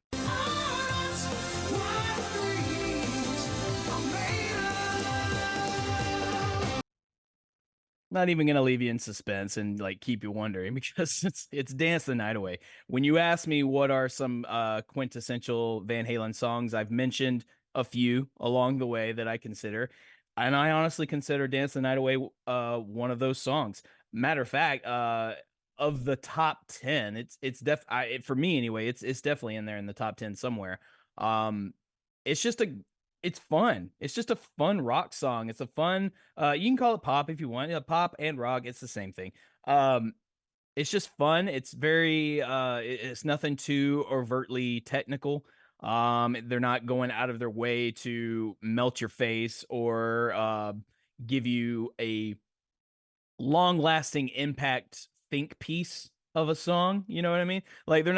Speaker 3: Not even going to leave you in suspense and like keep you wondering, because it's Dance the Night Away. When you ask me what are some quintessential Van Halen songs, I've mentioned a few along the way that I consider. And I honestly consider Dance the Night Away one of those songs. Matter of fact, of the top 10. For me anyway, it's definitely in there in the top 10 somewhere. Um, it's just it's fun. It's just a fun rock song. It's a fun, you can call it pop if you want. Pop and rock, it's the same thing. Um, it's just fun. It's very, it's nothing too overtly technical. They're not going out of their way to melt your face or give you a long lasting impact think piece of a song. You know what I mean? Like they're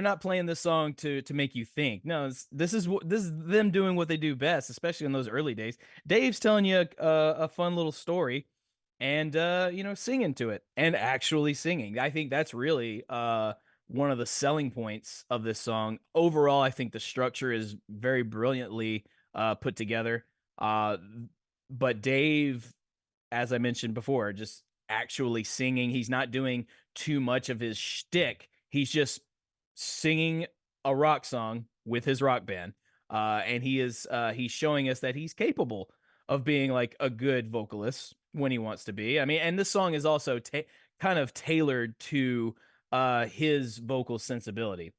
Speaker 3: not playing this song to make you think. No, this is them doing what they do best, especially in those early days. Dave's telling you a fun little story and singing to it and actually singing. I think that's really one of the selling points of this song. Overall, I think the structure is very brilliantly put together. Uh but Dave, as I mentioned before, just actually singing. He's not doing too much of his shtick. He's just singing a rock song with his rock band, and he's showing us that he's capable of being like a good vocalist when he wants to be. I mean, and this song is also kind of tailored to his vocal sensibility.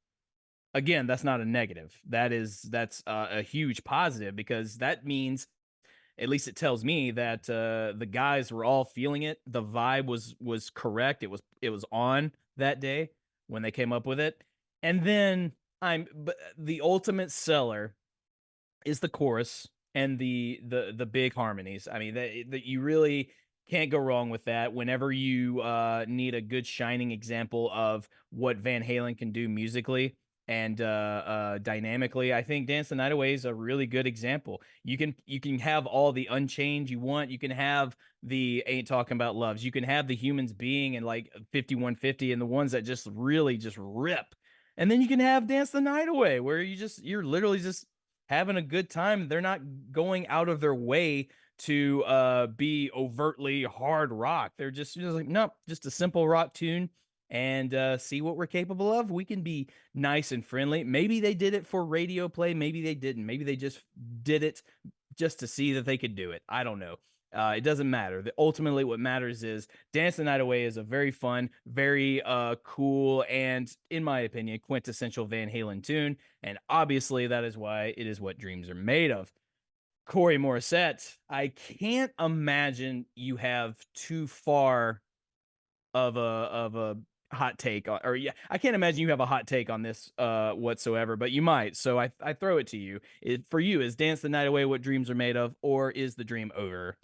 Speaker 3: Again, that's not a negative. That's a huge positive because that means, at least it tells me, that the guys were all feeling it. The vibe was correct. It was on that day when they came up with it. And then but the ultimate seller is the chorus and the big harmonies. I mean, that you really can't go wrong with that. Whenever you need a good shining example of what Van Halen can do musically and dynamically, I think "Dance the Night Away" is a really good example. You can have all the Unchained you want. You can have the Ain't Talking About Loves. You can have the Humans Being and like 5150 and the ones that just really just rip. And then you can have "Dance the Night Away" where you're literally just having a good time. They're not going out of their way to be overtly hard rock. They're just like, nope, just a simple rock tune and see what we're capable of. We can be nice and friendly. Maybe they did it for radio play. Maybe they didn't. Maybe they just did it just to see that they could do it. I don't know. It doesn't matter. Ultimately, what matters is "Dance the Night Away" is a very fun, very cool, and in my opinion, quintessential Van Halen tune. And obviously, that is why it is what dreams are made of. Corey Morissette, I can't imagine you have too far of a hot take on, or yeah, I can't imagine you have a hot take on this whatsoever, but you might. So I throw it to you. For you, is "Dance the Night Away" what dreams are made of, or is the dream over?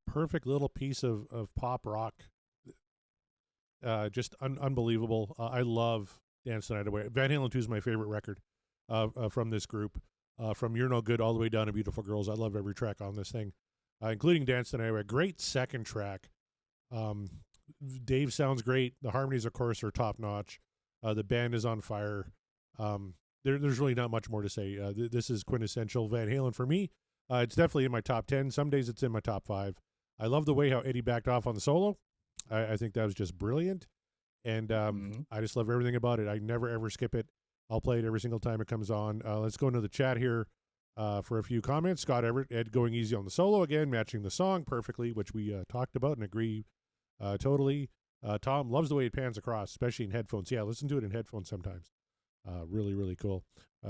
Speaker 4: Perfect little piece of pop rock. Just unbelievable. I love Dance the Night Away. Van Halen 2 is my favorite record from this group. From You're No Good all the way down to Beautiful Girls. I love every track on this thing, including Dance the Night Away. Great second track. Dave sounds great. The harmonies, of course, are top notch. The band is on fire. There's really not much more to say. This is quintessential Van Halen for me. It's definitely in my top 10. Some days it's in my top 5. I love the way how Eddie backed off on the solo. I think that was just brilliant. And I just love everything about it. I never, ever skip it. I'll play it every single time it comes on. Let's go into the chat here for a few comments. Scott Everett, Ed going easy on the solo again, matching the song perfectly, which we talked about and agree totally. Tom loves the way it pans across, especially in headphones. Yeah, listen to it in headphones sometimes. Really, really cool.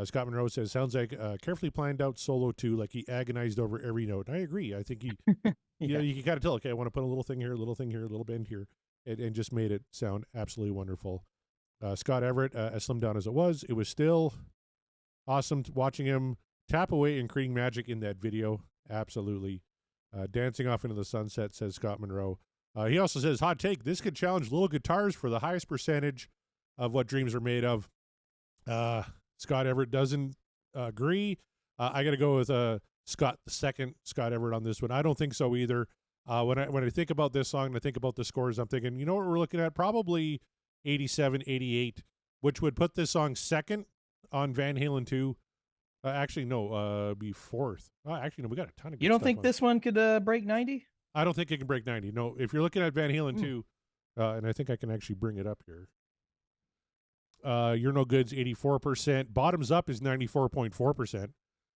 Speaker 4: Scott Monroe says, sounds like a carefully planned out solo too, like he agonized over every note. I agree. I think he, you can kind of tell, okay, I want to put a little thing here, a little thing here, a little bend here, and just made it sound absolutely wonderful. Scott Everett, as slimmed down as it was still awesome watching him tap away and creating magic in that video. Absolutely. Dancing off into the sunset, says Scott Monroe. He also says, hot take, this could challenge little guitars for the highest percentage of what dreams are made of. Scott Everett doesn't agree. I got to go with Scott Everett on this one. I don't think so either. When I think about this song and I think about the scores, I'm thinking, you know what we're looking at? Probably 87, 88, which would put this song second on Van Halen 2. Actually, no, be fourth. Actually, no, we got a ton of good
Speaker 3: You don't
Speaker 4: stuff
Speaker 3: think
Speaker 4: on
Speaker 3: this one could break 90?
Speaker 4: I don't think it can break 90. No, if you're looking at Van Halen 2, and I think I can actually bring it up here. You're No Good's 84%. Bottoms Up is 94.4%.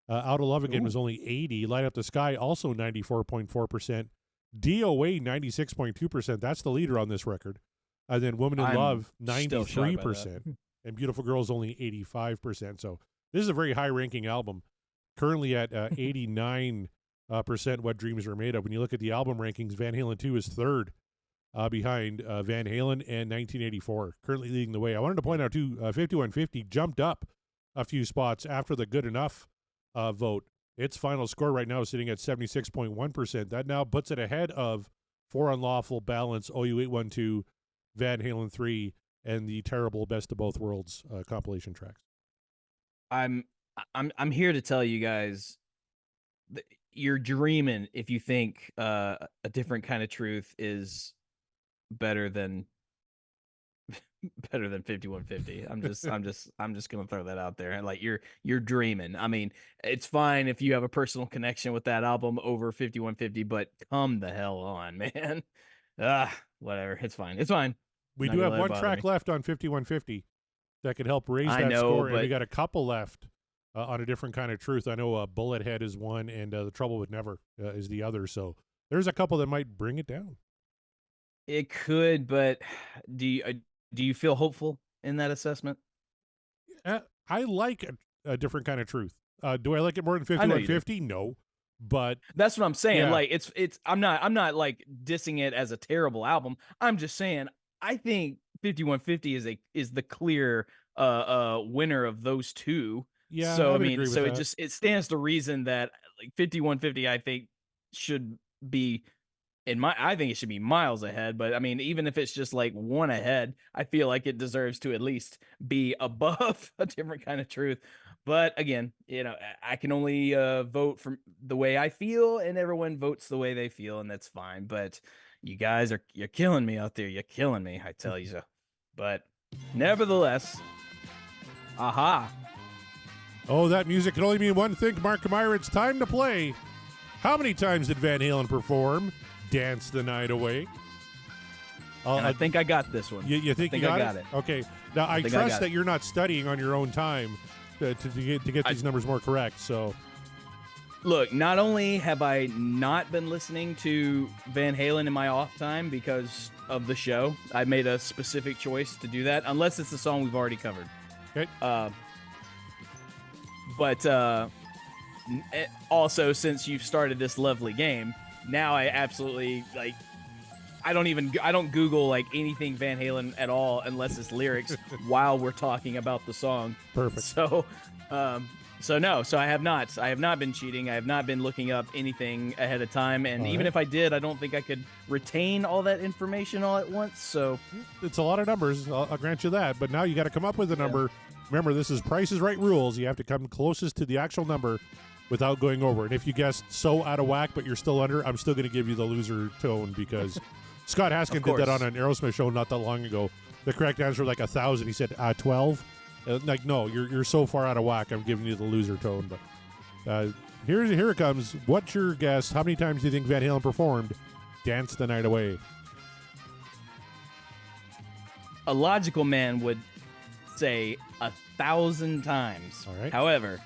Speaker 4: Out of Love Again
Speaker 3: Ooh.
Speaker 4: was only 80. Light Up the Sky also 94.4%. DOA 96.2%. That's the leader on this record. And then Woman in
Speaker 3: I'm
Speaker 4: Love
Speaker 3: still shocked by
Speaker 4: 93%. And Beautiful Girls only 85%. So this is a very high ranking album. Currently at 89% What Dreams Are Made Of. When you look at the album rankings, Van Halen 2 is third behind Van Halen and 1984, currently leading the way. I wanted to point out too, 5150 jumped up a few spots after the Good Enough vote. Its final score right now is sitting at 76.1%. That now puts it ahead of For Unlawful Balance, OU 812, Van Halen 3, and the terrible Best of Both Worlds compilation tracks.
Speaker 3: I'm here to tell you guys that you're dreaming if you think a different kind of truth is better than 5150. I'm just gonna throw that out there. And like you're dreaming. I mean, it's fine if you have a personal connection with that album over 5150, but come the hell on, man. Whatever. It's fine. It's fine.
Speaker 4: We
Speaker 3: Not
Speaker 4: do
Speaker 3: gonna
Speaker 4: have
Speaker 3: let it
Speaker 4: one
Speaker 3: bother
Speaker 4: track
Speaker 3: me.
Speaker 4: left on 5150 that could help raise
Speaker 3: I
Speaker 4: that
Speaker 3: know,
Speaker 4: score, and we
Speaker 3: but-
Speaker 4: got a couple left on a different kind of truth. I know Bullet Head is one, and The Trouble with Never is the other. So there's a couple that might bring it down.
Speaker 3: It could, but do you feel hopeful in that assessment?
Speaker 4: I like a different kind of truth. Do I like it more than
Speaker 3: I know you do.
Speaker 4: 5150? No, but
Speaker 3: That's what I'm saying.
Speaker 4: Yeah.
Speaker 3: Like it's I'm not like dissing it as a terrible album. I'm just saying I think 5150 is the clear winner of those two.
Speaker 4: yeah.
Speaker 3: So I
Speaker 4: would
Speaker 3: mean,
Speaker 4: agree with
Speaker 3: so
Speaker 4: that.
Speaker 3: it stands to reason that like 5150 I think should be I think it should be miles ahead, but I mean, even if it's just like one ahead, I feel like it deserves to at least be above a different kind of truth. But again, I can only vote from the way I feel, and everyone votes the way they feel, and that's fine. But you guys you're killing me out there. You're killing me, I tell you so. But nevertheless, aha.
Speaker 4: Oh, that music can only mean one thing, Mark Meyer. It's time to play. How many times did Van Halen perform Dance the Night Away?
Speaker 3: And I think I got this one.
Speaker 4: You think
Speaker 3: I
Speaker 4: you got
Speaker 3: it?
Speaker 4: Okay. Now, I
Speaker 3: think I
Speaker 4: trust
Speaker 3: got
Speaker 4: that
Speaker 3: it.
Speaker 4: you're not studying on your own time to get these numbers more correct. So,
Speaker 3: Look, not only have I not been listening to Van Halen in my off time because of the show, I made a specific choice to do that, unless it's the song we've already covered.
Speaker 4: okay.
Speaker 3: But also, since you've started this lovely game, now I absolutely like. I don't Google like anything Van Halen at all unless it's lyrics while we're talking about the song.
Speaker 4: Perfect.
Speaker 3: So I have not been cheating. I have not been looking up anything ahead of time, and
Speaker 4: All
Speaker 3: even
Speaker 4: right.
Speaker 3: if I did, I don't think I could retain all that information all at once. So
Speaker 4: It's a lot of numbers. I'll grant you that. But now you got to come up with a number. Remember, this is Price is Right rules. You have to come closest to the actual number without going over. And if you guessed so out of whack, but you're still under, I'm still going to give you the loser tone because Scott Haskin did that
Speaker 3: course.
Speaker 4: on an Aerosmith show not that long ago. The correct answer was like 1,000. He said 12. Like, no, you're so far out of whack. I'm giving you the loser tone. But here it comes. What's your guess? How many times do you think Van Halen performed Dance the Night Away?
Speaker 3: a logical man would say 1,000 times.
Speaker 4: All right.
Speaker 3: However,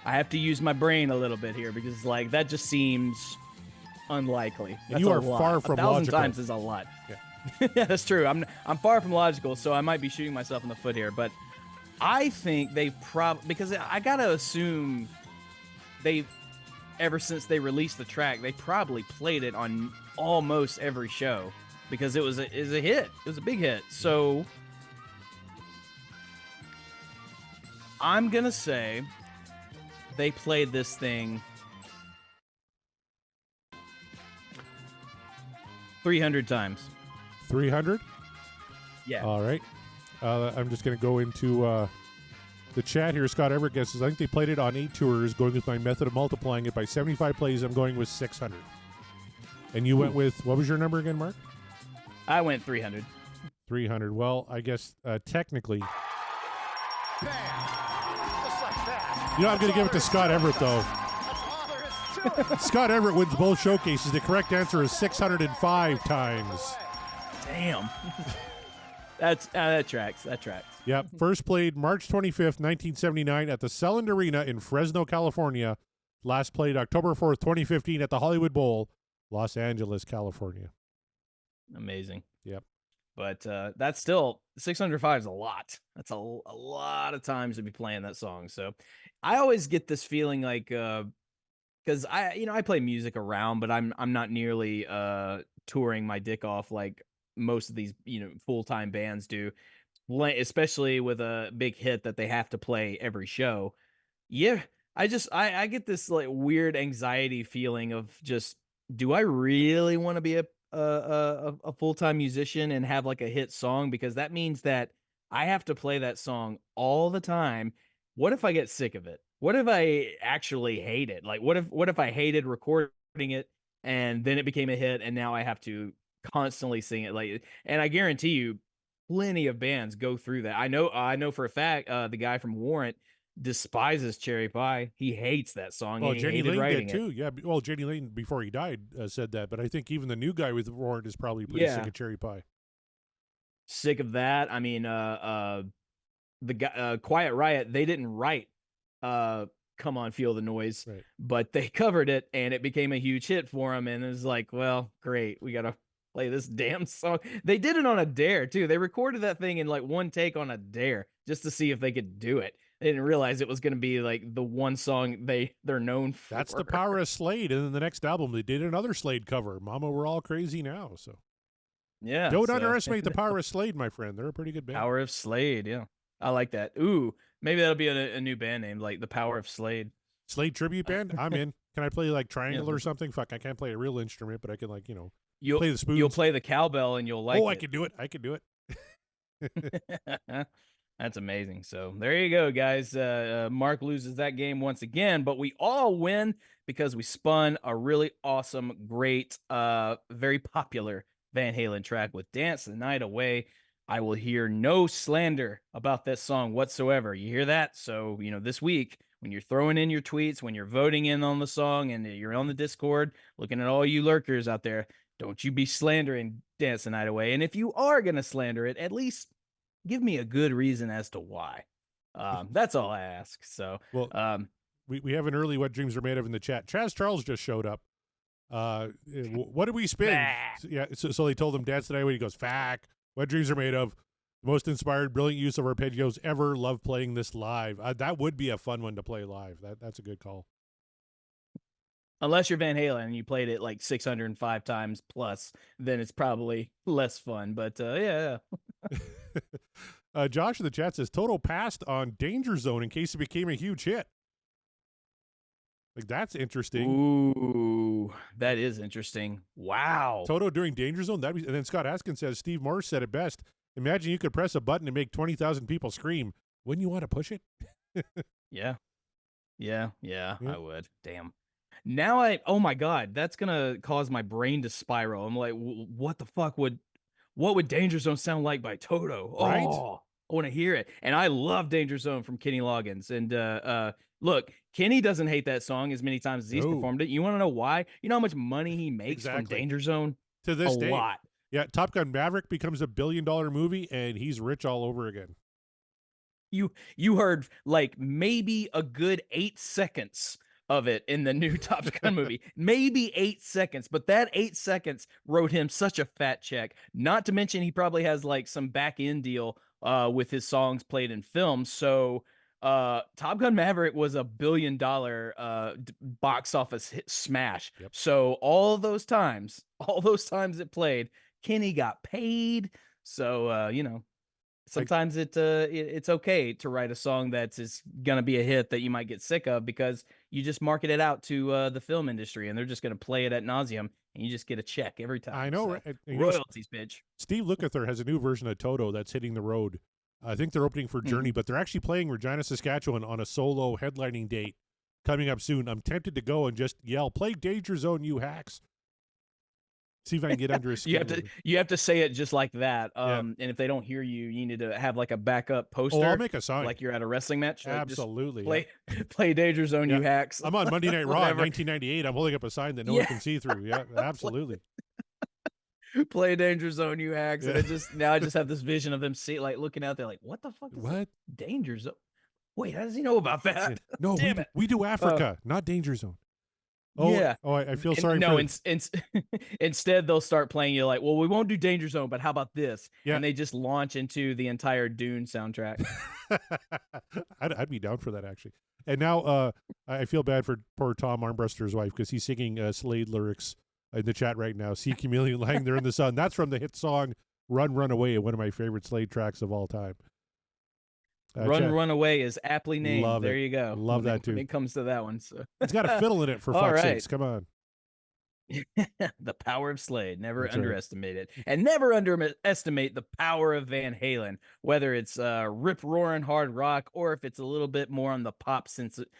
Speaker 3: I have to use my brain a little bit here because like that just seems unlikely.
Speaker 4: And
Speaker 3: That's
Speaker 4: you
Speaker 3: a
Speaker 4: are
Speaker 3: lot.
Speaker 4: far from
Speaker 3: 1,000
Speaker 4: logical.
Speaker 3: times is a lot.
Speaker 4: Yeah.
Speaker 3: Yeah, that's true. I'm far from logical, so I might be shooting myself in the foot here. But I think they've because I gotta assume ever since they released the track, they probably played it on almost every show because it was a hit. It was a big hit. So I'm gonna say they played this thing 300 times.
Speaker 4: 300?
Speaker 3: Yeah.
Speaker 4: All right. I'm just going to go into the chat here. Scott Everett guesses, I think they played it on 8 tours. Going with my method of multiplying it by 75 plays, I'm going with 600. And you went with, what was your number again, Mark?
Speaker 3: I went 300.
Speaker 4: 300. Well, I guess technically.
Speaker 2: Bam! Just like that.
Speaker 4: You know, I'm going to give it to Scott Everett, though.
Speaker 2: That's all there is to it.
Speaker 4: Scott Everett wins both showcases. The correct answer is 605 times.
Speaker 3: Damn. That tracks. That tracks.
Speaker 4: Yep. First played March 25th, 1979 at the Selland Arena in Fresno, California. Last played October 4th, 2015 at the Hollywood Bowl, Los Angeles, California.
Speaker 3: Amazing.
Speaker 4: Yep.
Speaker 3: But that's still 605 is a lot. That's a lot of times to be playing that song. So I always get this feeling like because I play music around, but I'm not nearly touring my dick off like most of these full-time bands do, especially with a big hit that they have to play every show. Yeah, I get this like weird anxiety feeling of just, do I really want to be a full-time musician and have like a hit song? Because that means that I have to play that song all the time. What if I get sick of it? What if I actually hate it? Like what if I hated recording it and then it became a hit and now I have to constantly sing it? Like, and I guarantee you plenty of bands go through that. I know for a fact the guy from Warrant despises Cherry Pie. He hates that song.
Speaker 4: Well,
Speaker 3: He
Speaker 4: Jenny
Speaker 3: hated
Speaker 4: Lane
Speaker 3: writing
Speaker 4: did
Speaker 3: it.
Speaker 4: too. Yeah. Well, Jenny Lane, before he died, said that. But I think even the new guy with Warrant is probably pretty sick of Cherry Pie.
Speaker 3: Sick of that. I mean, the guy, Quiet Riot, they didn't write Come On Feel the Noise,
Speaker 4: Right.
Speaker 3: but they covered it and it became a huge hit for them. And it was like, well, great, we gotta play this damn song. They did it on a dare too. They recorded that thing in like one take on a dare just to see if they could do it. They didn't realize it was going to be like the one song they're known for.
Speaker 4: That's the power of Slade. And then the next album, they did another Slade cover, Mama We're All Crazy Now. So
Speaker 3: yeah,
Speaker 4: don't underestimate the power of Slade, my friend. They're a pretty good band.
Speaker 3: Power of Slade. Yeah, I like that. Ooh, maybe that'll be a new band name, like the Power of Slade.
Speaker 4: Slade tribute band? I'm in. Can I play like triangle or something? Fuck, I can't play a real instrument, but I can like, play the spoons.
Speaker 3: You'll play the cowbell and you'll like it.
Speaker 4: I can do it. I can do it.
Speaker 3: That's amazing. So there you go, guys. Mark loses that game once again, but we all win because we spun a really awesome, great, very popular Van Halen track with Dance the Night Away. I will hear no slander about this song whatsoever. You hear that? So, this week, when you're throwing in your tweets, when you're voting in on the song and you're on the Discord, looking at all you lurkers out there, don't you be slandering Dance the Night Away. And if you are going to slander it, at least give me a good reason as to why. That's all I ask. So,
Speaker 4: well, we have an early What Dreams Are Made Of in the chat. Chaz Charles just showed up. What did we spin? So they told him Dance the Night Away. He goes, "Fact. What Dreams Are Made Of. Most inspired, brilliant use of arpeggios ever. Love playing this live." That would be a fun one to play live. That's a good call.
Speaker 3: Unless you're Van Halen and you played it like 605 times plus, then it's probably less fun. But yeah.
Speaker 4: Josh in the chat says Toto passed on Danger Zone in case it became a huge hit. Like, that's interesting.
Speaker 3: Ooh, that is interesting. Wow.
Speaker 4: Toto during Danger Zone. And then Scott Askin says Steve Morse said it best. Imagine you could press a button and make 20,000 people scream. Wouldn't you want to push it?
Speaker 3: Yeah, I would. Damn. Now oh my God, that's going to cause my brain to spiral. I'm like, what the fuck what would Danger Zone sound like by Toto?
Speaker 4: Right?
Speaker 3: Oh, I want to hear it. And I love Danger Zone from Kenny Loggins. And look, Kenny doesn't hate that song as many times as he's performed it. You want to know why? You know how much money he makes from Danger Zone?
Speaker 4: To this day.
Speaker 3: A lot.
Speaker 4: Yeah, Top Gun Maverick becomes $1 billion movie, and he's rich all over again.
Speaker 3: You heard like maybe a good 8 seconds of it in the new Top Gun movie. Maybe 8 seconds, but that 8 seconds wrote him such a fat check. Not to mention he probably has like some back end deal with his songs played in films. So Top Gun Maverick was $1 billion box office hit smash.
Speaker 4: Yep.
Speaker 3: So all those times it played, Kenny got paid. So sometimes it's okay to write a song that's gonna be a hit that you might get sick of because you just market it out to the film industry and they're just gonna play it ad nauseum and you just get a check every time.
Speaker 4: I know,
Speaker 3: so,
Speaker 4: right?
Speaker 3: Royalties, bitch.
Speaker 4: Steve Lukather has a new version of Toto that's hitting the road. I think they're opening for Journey, but they're actually playing Regina, Saskatchewan on a solo headlining date coming up soon. I'm tempted to go and just yell, "Play Danger Zone, you hacks." See if I can get under his skin.
Speaker 3: You have to say it just like that. And if they don't hear you, you need to have like a backup poster.
Speaker 4: I'll make a sign.
Speaker 3: Like you're at a wrestling match. Like
Speaker 4: Absolutely.
Speaker 3: Play Danger Zone, you hacks.
Speaker 4: I'm on Monday Night Raw in 1998. I'm holding up a sign that no one can see through. Yeah, absolutely.
Speaker 3: Play Danger Zone, you hacks.
Speaker 4: Yeah.
Speaker 3: And I just have this vision of them looking out there like, what the fuck is
Speaker 4: What?
Speaker 3: Danger Zone? Wait, how does he know about that?
Speaker 4: Yeah. No,
Speaker 3: Damn it.
Speaker 4: we do Africa, not Danger Zone. Oh,
Speaker 3: Yeah.
Speaker 4: I feel sorry
Speaker 3: No,
Speaker 4: for
Speaker 3: instead they'll start playing you like, well, we won't do Danger Zone, but how about this?
Speaker 4: Yeah.
Speaker 3: And they just launch into the entire Dune soundtrack.
Speaker 4: I'd be down for that, actually. And now I feel bad for poor Tom Armbruster's wife because he's singing Slade lyrics in the chat right now. See Chameleon lying there in the sun. That's from the hit song Run, Run Away, one of my favorite Slade tracks of all time.
Speaker 3: Run Away is aptly named.
Speaker 4: Love
Speaker 3: there
Speaker 4: it.
Speaker 3: you go.
Speaker 4: Love that too.
Speaker 3: When it comes to that one. So
Speaker 4: It's got a fiddle in it, for
Speaker 3: All
Speaker 4: fuck's
Speaker 3: right.
Speaker 4: sakes. Come on.
Speaker 3: The power of Slade. Never
Speaker 4: That's right.
Speaker 3: underestimate it. And never underestimate the power of Van Halen, whether it's rip-roaring hard rock or if it's a little bit more on the pop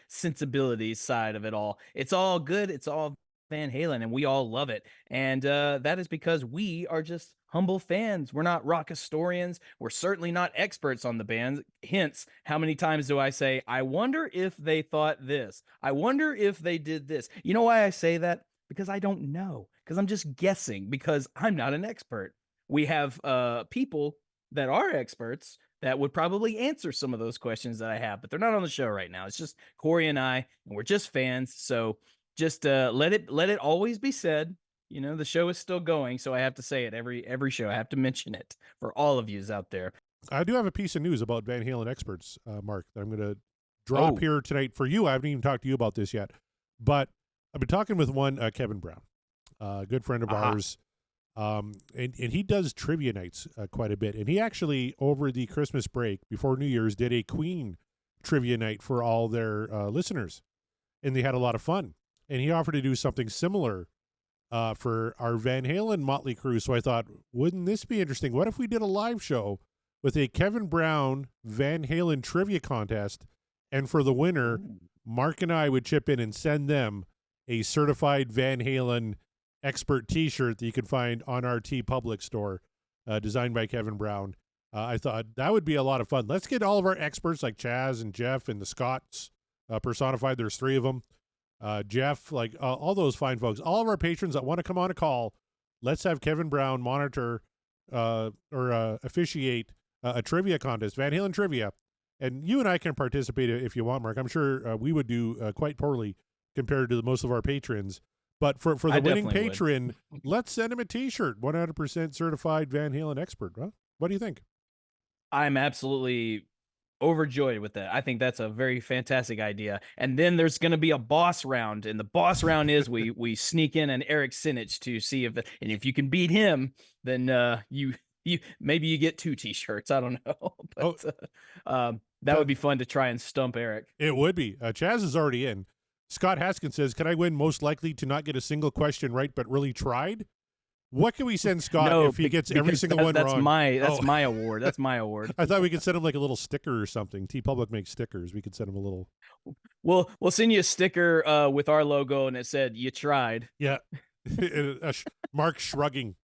Speaker 3: sensibility side of it all. It's all good. It's all Van Halen, and we all love it. And that is because we are just humble fans. We're not rock historians. We're certainly not experts on the band. Hence, how many times do I say, I wonder if they thought this? I wonder if they did this. You know why I say that? Because I don't know. Because I'm just guessing. Because I'm not an expert. We have people that are experts that would probably answer some of those questions that I have, but they're not on the show right now. It's just Corey and I, and we're just fans. So just let it always be said. You know, the show is still going, so I have to say it every show. I have to mention it for all of yous out there.
Speaker 4: I do have a piece of news about Van Halen experts, Mark, that I'm going to drop here tonight for you. I haven't even talked to you about this yet, but I've been talking with one, Kevin Brown, a good friend of ours, and he does trivia nights quite a bit. And he actually, over the Christmas break, before New Year's, did a Queen trivia night for all their listeners, and they had a lot of fun. And he offered to do something similar for our Van Halen Motley Crew. So I thought, wouldn't this be interesting? What if we did a live show with a Kevin Brown Van Halen trivia contest, and for the winner, Mark and I would chip in and send them a certified Van Halen expert T-shirt that you can find on our T Public store, designed by Kevin Brown. I thought that would be a lot of fun. Let's get all of our experts like Chaz and Jeff and the Scots personified. There's 3 of them. Jeff, like all those fine folks, all of our patrons that want to come on a call, let's have Kevin Brown monitor or officiate a trivia contest, Van Halen trivia. And you and I can participate if you want, Mark. I'm sure we would do quite poorly compared to most of our patrons. But for the winning patron, let's send him a T-shirt, 100% certified Van Halen expert. Huh? What do you think?
Speaker 3: I'm absolutely overjoyed with that. I think that's a very fantastic idea. And then there's going to be a boss round, and the boss round is we sneak in an Eric Senich to see and if you can beat him, then you maybe you get 2 T-shirts. I don't know, but that would be fun to try and stump Eric.
Speaker 4: It would be. Chaz is already in. Scott Haskins says, "Can I win most likely to not get a single question right, but really tried?" What can we send Scott if he gets every single one wrong?
Speaker 3: That's my award. That's my award.
Speaker 4: I thought we could send him like a little sticker or something. T Public makes stickers. We could send him a little.
Speaker 3: We'll send you a sticker with our logo, and it said "You tried."
Speaker 4: Yeah, Mark shrugging.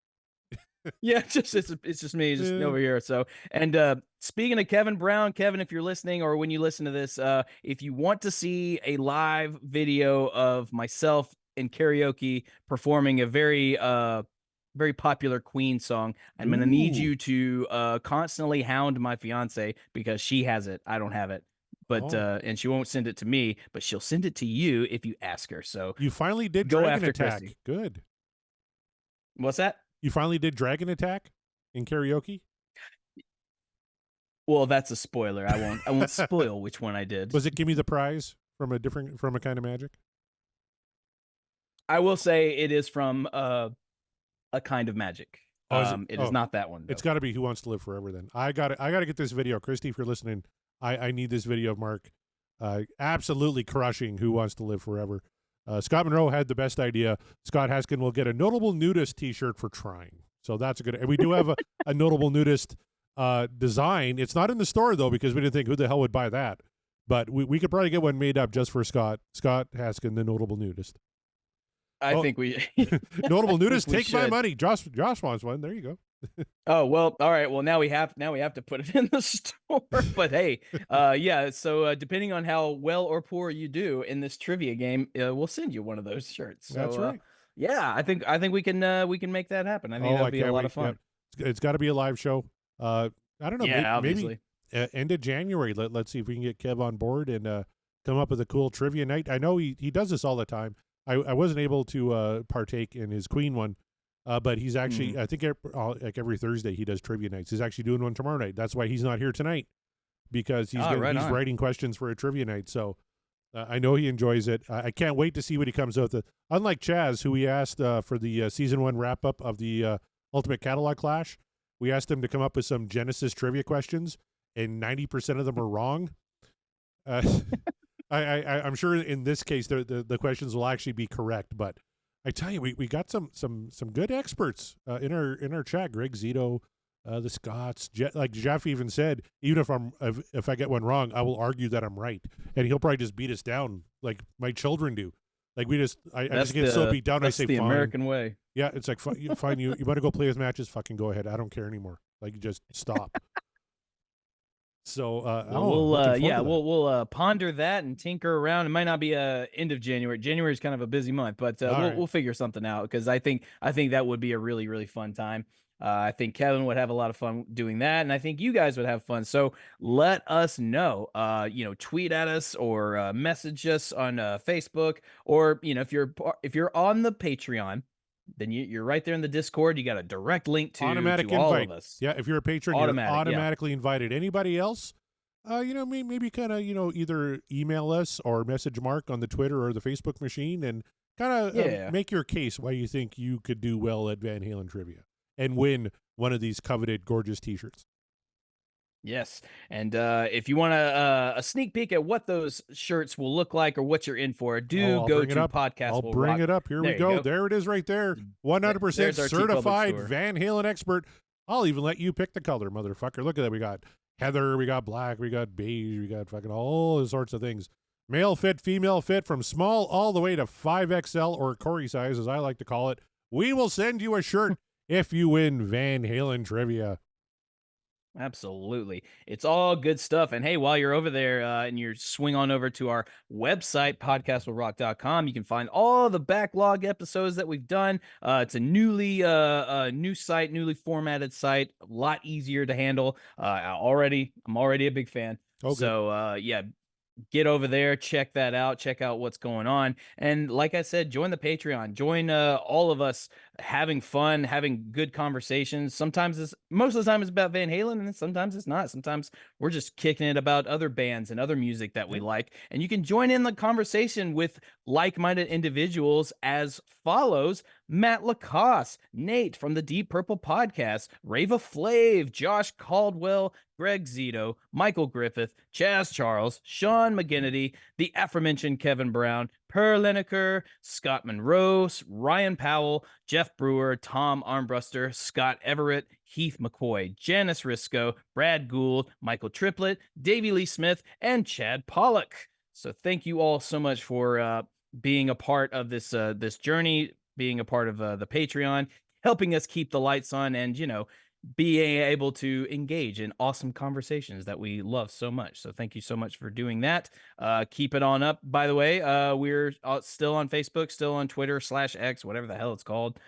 Speaker 3: Yeah, it's just me, just over here. So, and speaking of Kevin Brown, Kevin, if you're listening or when you listen to this, if you want to see a live video of myself in karaoke performing a very popular Queen song, I'm going to need you to constantly hound my fiance because she has it. I don't have it. But and she won't send it to me, but she'll send it to you if you ask her. So
Speaker 4: you finally did
Speaker 3: go
Speaker 4: Dragon
Speaker 3: after
Speaker 4: Attack.
Speaker 3: Christy.
Speaker 4: Good.
Speaker 3: What's that?
Speaker 4: You finally did Dragon Attack in karaoke?
Speaker 3: Well, that's a spoiler. I won't spoil which one I did.
Speaker 4: Was it Give Me the Prize from a Kind of Magic?
Speaker 3: I will say it is from a Kind of Magic. It is not that one, though.
Speaker 4: It's got to be Who Wants to Live Forever then. I got to get this video. Christy, if you're listening, I need this video of Mark absolutely crushing Who Wants to Live Forever. Scott Monroe had the best idea. Scott Haskin will get a Notable Nudist T-shirt for trying. So that's a good. And we do have a Notable Nudist design. It's not in the store though because we didn't think who the hell would buy that. But we could probably get one made up just for Scott Haskin, the Notable Nudist.
Speaker 3: I think we
Speaker 4: Notable Nudist. Take my money. Josh wants one. There you go.
Speaker 3: Oh, well, all right. Well, now we have to put it in the store. But hey, yeah. So depending on how well or poor you do in this trivia game, we'll send you one of those shirts. So,
Speaker 4: that's right.
Speaker 3: Yeah, I think we can make that happen. I think
Speaker 4: I
Speaker 3: that'd be a
Speaker 4: can't
Speaker 3: lot
Speaker 4: wait.
Speaker 3: of fun.
Speaker 4: Yep. It's got to be a live show. I don't know.
Speaker 3: Yeah,
Speaker 4: Maybe
Speaker 3: obviously.
Speaker 4: end of January. Let's see if we can get Kev on board and come up with a cool trivia night. I know he does this all the time. I wasn't able to partake in his Queen one, but he's actually I think like every Thursday he does trivia nights. He's actually doing one tomorrow night. That's why he's not here tonight, because he's
Speaker 3: right
Speaker 4: he's
Speaker 3: on.
Speaker 4: writing questions for a trivia night. So I know he enjoys it. I can't wait to see what he comes up with. Unlike Chaz, who we asked for the season 1 wrap up of the Ultimate Catalog Clash, we asked him to come up with some Genesis trivia questions, and 90% of them are wrong. I'm sure in this case the questions will actually be correct, but I tell you, we got some good experts in our chat. Greg Zito, the Scots, like Jeff even said, even if I get one wrong, I will argue that I'm right, and he'll probably just beat us down like my children do. Like I just get so beat down. I say,
Speaker 3: the
Speaker 4: fine.
Speaker 3: American way.
Speaker 4: Yeah, it's like fine. You want to go play with matches? Fucking go ahead. I don't care anymore. Like just stop. So
Speaker 3: we'll ponder that and tinker around. It might not be end of January. January is kind of a busy month, but we'll figure something out, because I think that would be a really, really fun time. I think Kevin would have a lot of fun doing that, and I think you guys would have fun. So let us know. Tweet at us or message us on Facebook, or if you're on the Patreon, then you're right there in the Discord. You got a direct link to
Speaker 4: automatic
Speaker 3: all
Speaker 4: invite.
Speaker 3: of us.
Speaker 4: Yeah, if you're a patron, you're automatically invited. Anybody else? Maybe kind of either email us or message Mark on the Twitter or the Facebook machine, and kind of make your case why you think you could do well at Van Halen trivia and win one of these coveted gorgeous T-shirts.
Speaker 3: Yes, and if you want a sneak peek at what those shirts will look like or what you're in for, go to Podcast.
Speaker 4: I'll bring it up. Here we go. There it is right there. 100% certified Van Halen expert. I'll even let you pick the color, motherfucker. Look at that. We got heather, we got black, we got beige, we got fucking all sorts of things. Male fit, female fit, from small all the way to 5XL, or Corey size, as I like to call it. We will send you a shirt if you win Van Halen trivia.
Speaker 3: Absolutely. It's all good stuff. And hey, while you're over there and you're swing on over to our website, podcastwillrock.com, you can find all the backlog episodes that we've done. It's a new site, newly formatted site, a lot easier to handle. I'm already a big fan. Okay. So get over there, check that out, check out what's going on. And like I said, join the Patreon, join all of us having fun, having good conversations. Most of the time it's about Van Halen, and sometimes it's not. Sometimes we're just kicking it about other bands and other music that we like. And you can join in the conversation with like-minded individuals as follows: Matt Lacoste, Nate from the Deep Purple Podcast, Rava Flav, Josh Caldwell, Greg Zito, Michael Griffith, Chaz Charles, Sean McGinnity, the aforementioned Kevin Brown, Per Lineker, Scott Monroe, Ryan Powell, Jeff Brewer, Tom Armbruster, Scott Everett, Heath McCoy, Janice Risco, Brad Gould, Michael Triplett, Davey Lee Smith, and Chad Pollock. So thank you all so much for being a part of this journey, being a part of the Patreon, helping us keep the lights on, and being able to engage in awesome conversations that we love so much. So thank you so much for doing that. Keep it on up. By the way, we're still on Facebook, still on Twitter /X, whatever the hell it's called.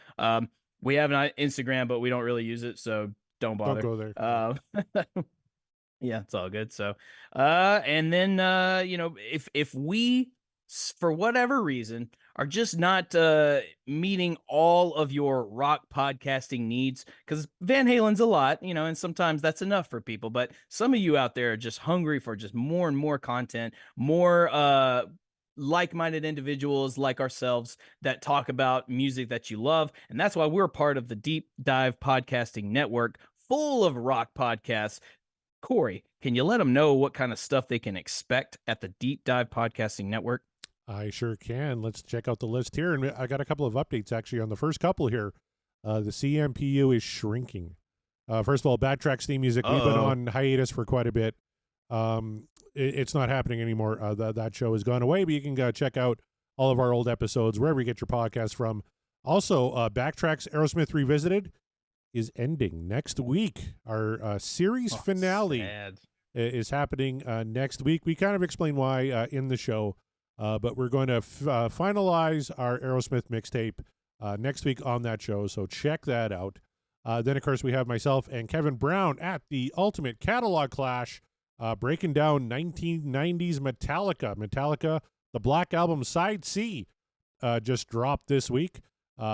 Speaker 3: We have an Instagram, but we don't really use it, so don't bother.
Speaker 4: Don't go there.
Speaker 3: Yeah, it's all good. So, and then, if we, for whatever reason, are just not meeting all of your rock podcasting needs, because Van Halen's a lot, and sometimes that's enough for people. But some of you out there are just hungry for just more and more content, more like-minded individuals like ourselves that talk about music that you love. And that's why we're part of the Deep Dive Podcasting Network, full of rock podcasts. Corey, can you let them know what kind of stuff they can expect at the Deep Dive Podcasting Network?
Speaker 4: I sure can. Let's check out the list here. And I got a couple of updates actually on the first couple here. The CMPU is shrinking. First of all, Backtrack's theme music. We've been on hiatus for quite a bit. It's not happening anymore. That show has gone away, but you can check out all of our old episodes wherever you get your podcasts from. Also, Backtrack's Aerosmith Revisited is ending next week. Our series finale is happening next week. We kind of explain why in the show, but we're going to finalize our Aerosmith mixtape next week on that show. So check that out. Then, of course, we have myself and Kevin Brown at the Ultimate Catalog Clash, breaking down 1990s Metallica. Metallica, the Black Album Side C just dropped this week.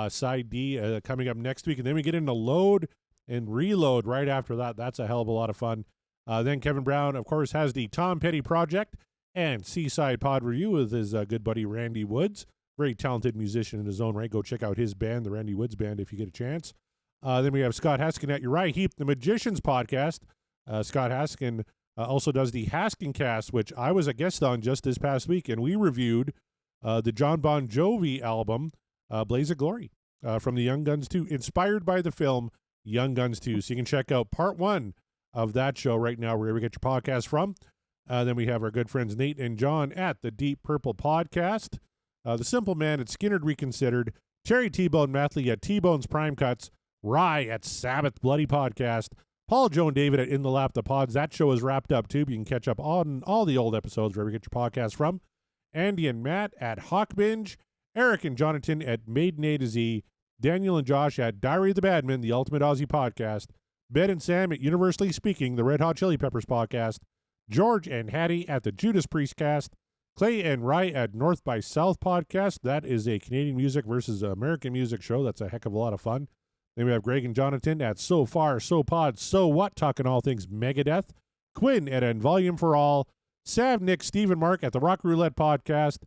Speaker 4: Side D coming up next week. And then we get into Load and Reload right after that. That's a hell of a lot of fun. Then Kevin Brown, of course, has the Tom Petty Project and Seaside Pod Review with his good buddy Randy Woods. Very talented musician in his own right. Go check out his band, the Randy Woods Band, if you get a chance. Then we have Scott Haskin at Uriah Heep, the Magicians Podcast. Scott Haskin also does the Haskin Cast, which I was a guest on just this past week, and we reviewed the John Bon Jovi album, Blaze of Glory, from the Young Guns 2, inspired by the film Young Guns 2. So you can check out part 1 of that show right now, wherever you get your podcast from. Then we have our good friends Nate and John at the Deep Purple Podcast, the Simple Man at Skinner Reconsidered, Terry T-Bone Mathley at T-Bone's Prime Cuts, Rye at Sabbath Bloody Podcast, Paul, Joe, and David at In the Lap the Pods. That show is wrapped up too. You can catch up on all the old episodes wherever you get your podcast from. Andy and Matt at Hawk Binge, Eric and Jonathan at Maiden A to Z, Daniel and Josh at Diary of the Badman, the Ultimate Aussie Podcast, Ben and Sam at Universally Speaking, the Red Hot Chili Peppers Podcast, George and Hattie at the Judas Priest Cast, Clay and Rye at North by South Podcast. That is a Canadian music versus American music show. That's a heck of a lot of fun. Then we have Greg and Jonathan at So Far, So Pod, So What, talking all things Megadeth. Quinn at En Volume for All. Sav, Nick, Steve, and Mark at the Rock Roulette Podcast.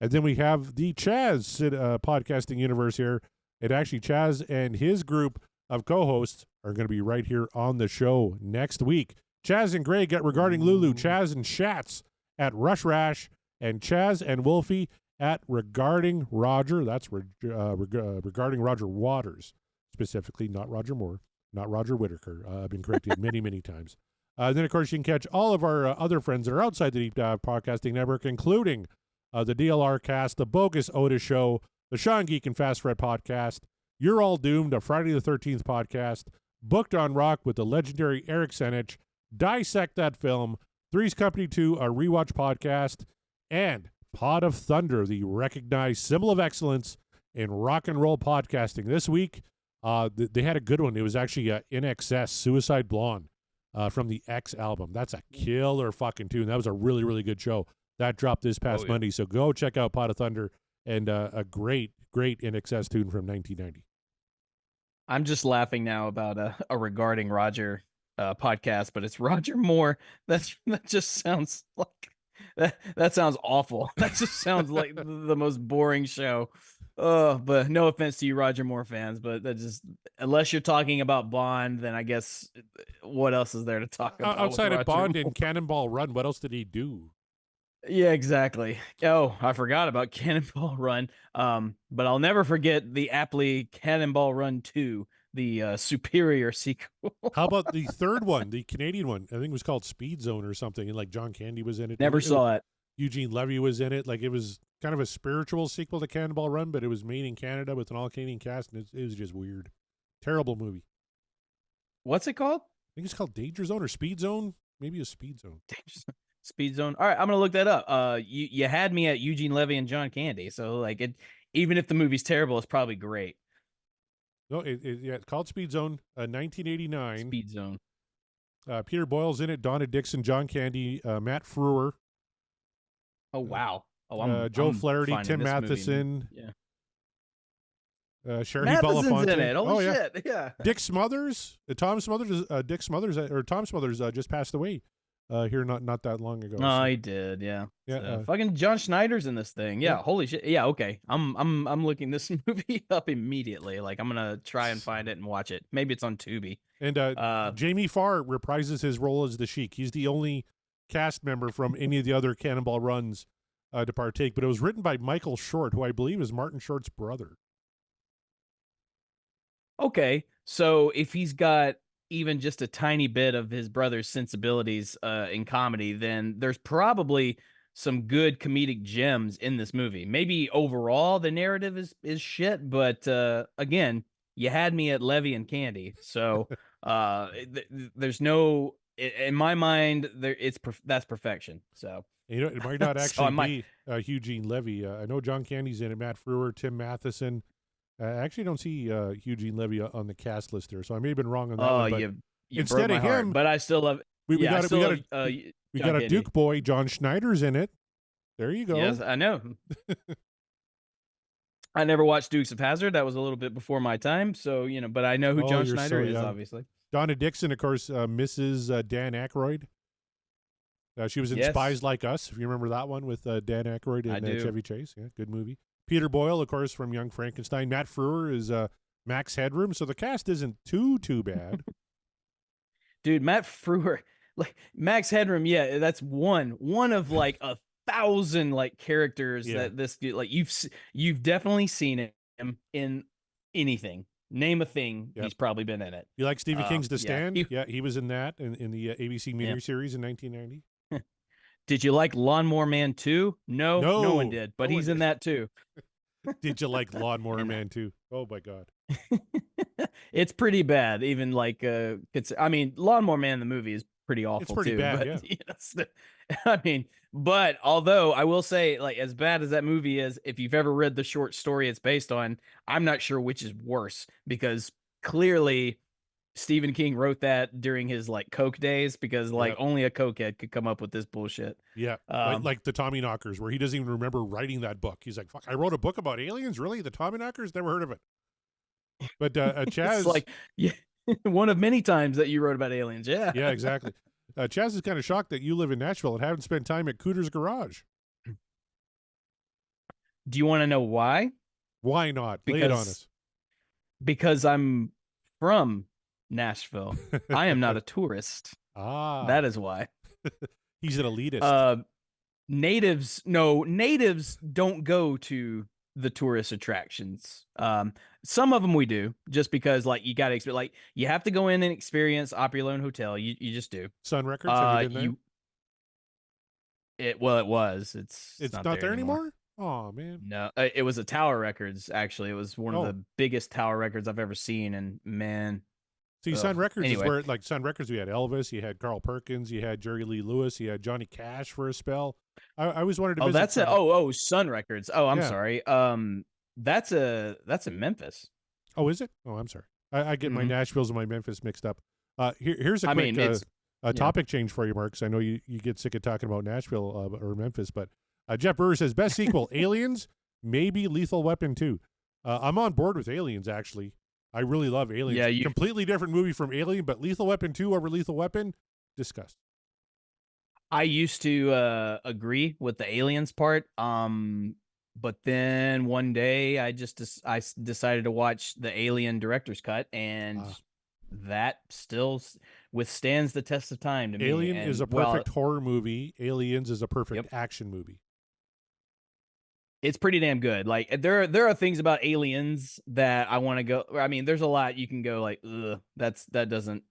Speaker 4: And then we have the Chaz podcasting universe here. And actually, Chaz and his group of co-hosts are going to be right here on the show next week. Chaz and Greg at Regarding Lulu. Chaz and Shats at Rush Rash. And Chaz and Wolfie at Regarding Roger. That's Regarding Roger Waters. Specifically, not Roger Moore, not Roger Whittaker. I've been corrected many, many times. Then, of course, you can catch all of our other friends that are outside the Deep Dive Podcasting Network, including the DLR Cast, the Bogus Otis Show, the Sean Geek and Fast Fred Podcast, You're All Doomed, a Friday the 13th podcast, Booked on Rock with the legendary Eric Senich, Dissect That Film, Three's Company 2, a rewatch podcast, and Pod of Thunder, the recognized symbol of excellence in rock and roll podcasting. This week, they had a good one. It was actually In Excess, Suicide Blonde from the X album. That's a killer fucking tune. That was a really, really good show. That dropped this past Monday. So go check out Pot of Thunder and a great, great In Excess tune from 1990.
Speaker 3: I'm just laughing now about a Regarding Roger podcast, but it's Roger Moore. That just sounds like that sounds awful. That just sounds like the most boring show. Oh, but no offense to you Roger Moore fans, but that just, unless you're talking about Bond, then I guess what else is there to talk about?
Speaker 4: Outside of Bond and Cannonball Run, what else did he do?
Speaker 3: Yeah, exactly. Oh, I forgot about Cannonball Run. But I'll never forget the aptly Cannonball Run 2, the superior sequel.
Speaker 4: How about the third one, the Canadian one? I think it was called Speed Zone or something, and like John Candy was in it.
Speaker 3: Never saw it.
Speaker 4: Eugene Levy was in it. Like, it was kind of a spiritual sequel to Cannonball Run, but it was made in Canada with an all-Canadian cast, and it was just weird. Terrible movie.
Speaker 3: What's it called?
Speaker 4: I think it's called Danger Zone or Speed Zone. Maybe a Speed Zone.
Speaker 3: Speed Zone. All right, I'm gonna look that up. You had me at Eugene Levy and John Candy, so like it. Even if the movie's terrible, it's probably great.
Speaker 4: No, it's called Speed Zone, 1989.
Speaker 3: Speed Zone.
Speaker 4: Peter Boyle's in it. Donna Dixon, John Candy, Matt Frewer.
Speaker 3: Oh wow. Oh,
Speaker 4: Joe
Speaker 3: I'm
Speaker 4: Flaherty, Tim
Speaker 3: Matheson.
Speaker 4: Matheson. Sherry
Speaker 3: Matheson's
Speaker 4: Belafonte.
Speaker 3: in it. Holy shit! Yeah.
Speaker 4: Dick Smothers, Tom Smothers, Dick Smothers, or Tom Smothers just passed away here not that long ago.
Speaker 3: Oh, he did. Yeah.
Speaker 4: Yeah.
Speaker 3: So, fucking John Schneider's in this thing. Yeah. Holy shit. Yeah. Okay. I'm looking this movie up immediately. Like, I'm gonna try and find it and watch it. Maybe it's on Tubi.
Speaker 4: And Jamie Farr reprises his role as the Sheik. He's the only cast member from any of the other Cannonball Runs to partake, but it was written by Michael Short, who I believe is Martin Short's brother.
Speaker 3: Okay, so if he's got even just a tiny bit of his brother's sensibilities in comedy, then there's probably some good comedic gems in this movie. Maybe overall the narrative is shit, but again, you had me at Levy and Candy, so there's no, in my mind, that's perfection. So.
Speaker 4: You know, it might not actually be Eugene Levy. I know John Candy's in it, Matt Frewer, Tim Matheson, I actually don't see Eugene Levy on the cast list there, so I may have been wrong on that
Speaker 3: Oh,
Speaker 4: one. But
Speaker 3: you
Speaker 4: instead
Speaker 3: broke my
Speaker 4: of
Speaker 3: heart,
Speaker 4: him,
Speaker 3: but I still love.
Speaker 4: we
Speaker 3: Yeah, I
Speaker 4: got
Speaker 3: still love,
Speaker 4: we
Speaker 3: John
Speaker 4: got a
Speaker 3: Candy.
Speaker 4: Duke boy, John Schneider's in it. There you go.
Speaker 3: Yes, I know. I never watched Dukes of Hazzard. That was a little bit before my time, so but I know who
Speaker 4: Oh,
Speaker 3: John
Speaker 4: you're
Speaker 3: Schneider
Speaker 4: so
Speaker 3: is,
Speaker 4: young.
Speaker 3: obviously.
Speaker 4: Donna Dixon, of course, Mrs. Dan Aykroyd. She was in
Speaker 3: Yes.
Speaker 4: Spies Like Us, if you remember that one with Dan Aykroyd
Speaker 3: I
Speaker 4: and
Speaker 3: do.
Speaker 4: Chevy Chase. Yeah, good movie. Peter Boyle, of course, from Young Frankenstein. Matt Frewer is Max Headroom, so the cast isn't too bad.
Speaker 3: Dude, Matt Frewer, like Max Headroom, yeah, that's one of like 1,000 like characters
Speaker 4: Yeah.
Speaker 3: that this like you've definitely seen him in anything. Name a thing,
Speaker 4: Yep.
Speaker 3: he's probably been in it.
Speaker 4: You like Stephen King's The
Speaker 3: yeah,
Speaker 4: Stand? Yeah, he was in that in the ABC miniseries in 1990.
Speaker 3: Did you like Lawnmower Man 2? No, no one
Speaker 4: No,
Speaker 3: did, but
Speaker 4: no one
Speaker 3: he's in
Speaker 4: did.
Speaker 3: that too.
Speaker 4: Did you like Lawnmower
Speaker 3: And-
Speaker 4: Man too? Oh my God.
Speaker 3: It's pretty bad. Even like I mean, Lawnmower Man the movie is pretty awful.
Speaker 4: It's pretty
Speaker 3: too,
Speaker 4: bad,
Speaker 3: but,
Speaker 4: yeah.
Speaker 3: I mean, but although I will say, like, as bad as that movie is, if you've ever read the short story it's based on, I'm not sure which is worse, because clearly Stephen King wrote that during his like coke days, because like
Speaker 4: Yep.
Speaker 3: only a cokehead could come up with this bullshit.
Speaker 4: Yeah, like the Tommy Knockers, where he doesn't even remember writing that book. He's like, "Fuck, I wrote a book about aliens. Really, the Tommy Knockers? Never heard of it." But Chaz,
Speaker 3: It's like, yeah, one of many times that you wrote about aliens. Yeah.
Speaker 4: yeah, exactly. Chaz is kind of shocked that you live in Nashville and haven't spent time at Cooter's Garage.
Speaker 3: Do you want to know why?
Speaker 4: Why not? Lay it on us.
Speaker 3: Because I'm from Nashville. I am not a tourist.
Speaker 4: Ah,
Speaker 3: That is why.
Speaker 4: he's an elitist.
Speaker 3: Natives don't go to the tourist attractions. Some of them we do, just because like you got to like you have to go in and experience Opulone Hotel. You just do.
Speaker 4: Sun Records, have you been there?
Speaker 3: It was. It's
Speaker 4: It's not there anymore. Oh man.
Speaker 3: No, it was a Tower Records. Actually, it was one
Speaker 4: Oh.
Speaker 3: of the biggest Tower Records I've ever seen, and man,
Speaker 4: See,
Speaker 3: Ugh.
Speaker 4: Sun Records
Speaker 3: Anyway.
Speaker 4: is where, like, Sun Records, we had Elvis, you had Carl Perkins, you had Jerry Lee Lewis, you had Johnny Cash for a spell. I always wanted to
Speaker 3: oh,
Speaker 4: visit.
Speaker 3: that's it.
Speaker 4: Sun-
Speaker 3: Oh, Sun Records. Oh, I'm
Speaker 4: Yeah.
Speaker 3: sorry. That's in Memphis.
Speaker 4: Oh, is it? Oh, I'm sorry. I get my
Speaker 3: Mhm.
Speaker 4: Nashville's and my Memphis mixed up. Here's a
Speaker 3: I
Speaker 4: quick
Speaker 3: mean, it's
Speaker 4: topic change for you, Mark, 'cause I know you get sick of talking about Nashville or Memphis, but Jeff Brewer says, best sequel, Aliens, maybe Lethal Weapon 2. I'm on board with Aliens, actually. I really love Aliens.
Speaker 3: Yeah,
Speaker 4: Completely different movie from Alien, but Lethal Weapon 2 over Lethal Weapon, discuss.
Speaker 3: I used to agree with the aliens part. But then one day I decided to watch the Alien director's cut, and that still withstands the test of time to me.
Speaker 4: Alien
Speaker 3: And
Speaker 4: is a
Speaker 3: while
Speaker 4: perfect horror movie. Aliens is a perfect action movie.
Speaker 3: it's pretty damn good. Like there are things about Aliens that I want to go. I mean, there's a lot you can go like, ugh, that doesn't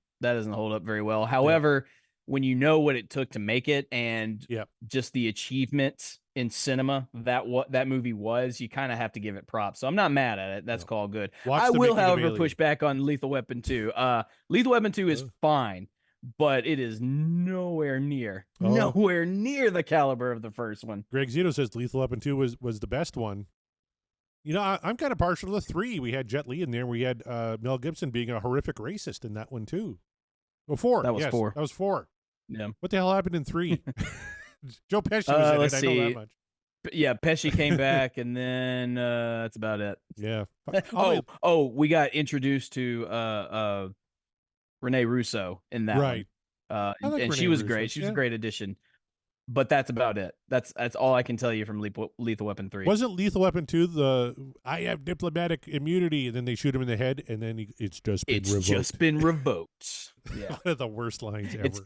Speaker 3: hold up very well. However, when you know what it took to make it and just the achievement in cinema that movie was, you kind of have to give it props. So I'm not mad at it. That's called good. I will, however, push back on Lethal Weapon 2. Lethal Weapon 2 is fine, but it is nowhere near the caliber of the first one.
Speaker 4: Greg Zito says Lethal Weapon 2 was the best one. You know, I'm kind of partial to the 3. We had Jet Li in there. We had Mel Gibson being a horrific racist in that one too. Well, 4.
Speaker 3: That was
Speaker 4: yes,
Speaker 3: 4.
Speaker 4: That was 4.
Speaker 3: Yeah.
Speaker 4: What the hell happened in 3? Joe Pesci was in
Speaker 3: let's
Speaker 4: it.
Speaker 3: see.
Speaker 4: I know that much.
Speaker 3: Yeah, Pesci came back, and then that's about it.
Speaker 4: Yeah.
Speaker 3: We got introduced to Renee Russo in that
Speaker 4: right.
Speaker 3: one. And
Speaker 4: Renee
Speaker 3: she was
Speaker 4: Russo.
Speaker 3: great. She was a great addition. But that's about it. That's all I can tell you from Lethal Weapon 3.
Speaker 4: Wasn't Lethal Weapon 2 I have diplomatic immunity, and then they shoot him in the head, and then it's just been revoked. Yeah.
Speaker 3: Yeah.
Speaker 4: One of the worst lines ever.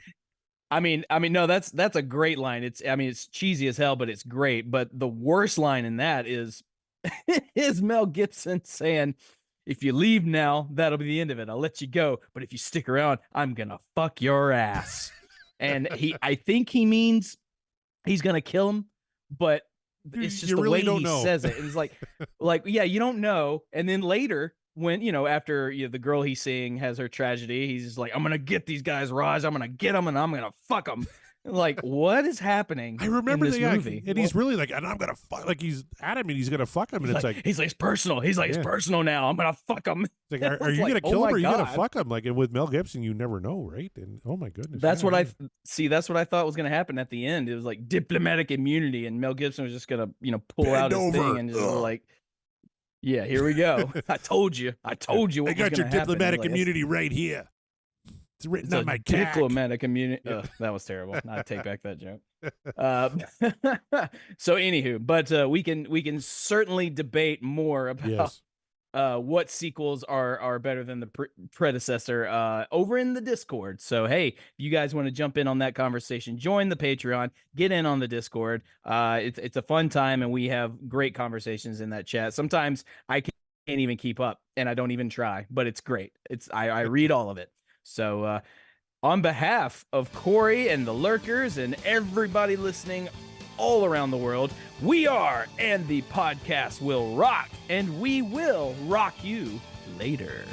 Speaker 3: I mean, no, that's a great line. It's cheesy as hell, but it's great. But the worst line in that is Mel Gibson saying, "If you leave now, that'll be the end of it. I'll let you go. But if you stick around, I'm gonna fuck your ass." And I think he means he's gonna kill him, but it's just the
Speaker 4: really
Speaker 3: way he
Speaker 4: know.
Speaker 3: says it. And it's like, yeah, you don't know. And then later, when after the girl he's seeing has her tragedy, he's just like, "I'm gonna get these guys, Raj. I'm gonna get them, and I'm gonna fuck them." Like, what is happening?
Speaker 4: I remember
Speaker 3: in this
Speaker 4: the
Speaker 3: movie,
Speaker 4: and he's really like, and I'm gonna fuck. Like he's adamant, he's gonna fuck him, and it's like
Speaker 3: he's personal. He's like,
Speaker 4: Yeah.
Speaker 3: it's personal now. I'm gonna fuck him.
Speaker 4: It's like, are you
Speaker 3: like,
Speaker 4: gonna
Speaker 3: oh
Speaker 4: kill him
Speaker 3: my
Speaker 4: or are you gonna
Speaker 3: God.
Speaker 4: fuck him? Like, and with Mel Gibson, you never know, right? And oh my goodness,
Speaker 3: That's
Speaker 4: yeah,
Speaker 3: what
Speaker 4: yeah.
Speaker 3: I see. That's what I thought was going to happen at the end. It was like diplomatic immunity, and Mel Gibson was just going to, pull
Speaker 4: Bend
Speaker 3: out his
Speaker 4: over.
Speaker 3: thing and just
Speaker 4: Ugh.
Speaker 3: like, yeah, here we go. I told you. I told you. What
Speaker 4: I got
Speaker 3: was
Speaker 4: your
Speaker 3: gonna happen.
Speaker 4: diplomatic
Speaker 3: Like,
Speaker 4: immunity right here. It's written
Speaker 3: It's
Speaker 4: on
Speaker 3: a
Speaker 4: my cack.
Speaker 3: diplomatic immunity. Ugh, that was terrible. I take back that joke. So anywho, but we can certainly debate more about
Speaker 4: Yes.
Speaker 3: what sequels are better than the predecessor over in the Discord. So hey, if you guys want to jump in on that conversation, join the Patreon, get in on the Discord. It's a fun time, and we have great conversations in that chat. Sometimes I can't even keep up, and I don't even try, but it's great. I read all of it. So on behalf of Corey and the Lurkers and everybody listening all around the world, we are And the Podcast Will Rock, and we will rock you later.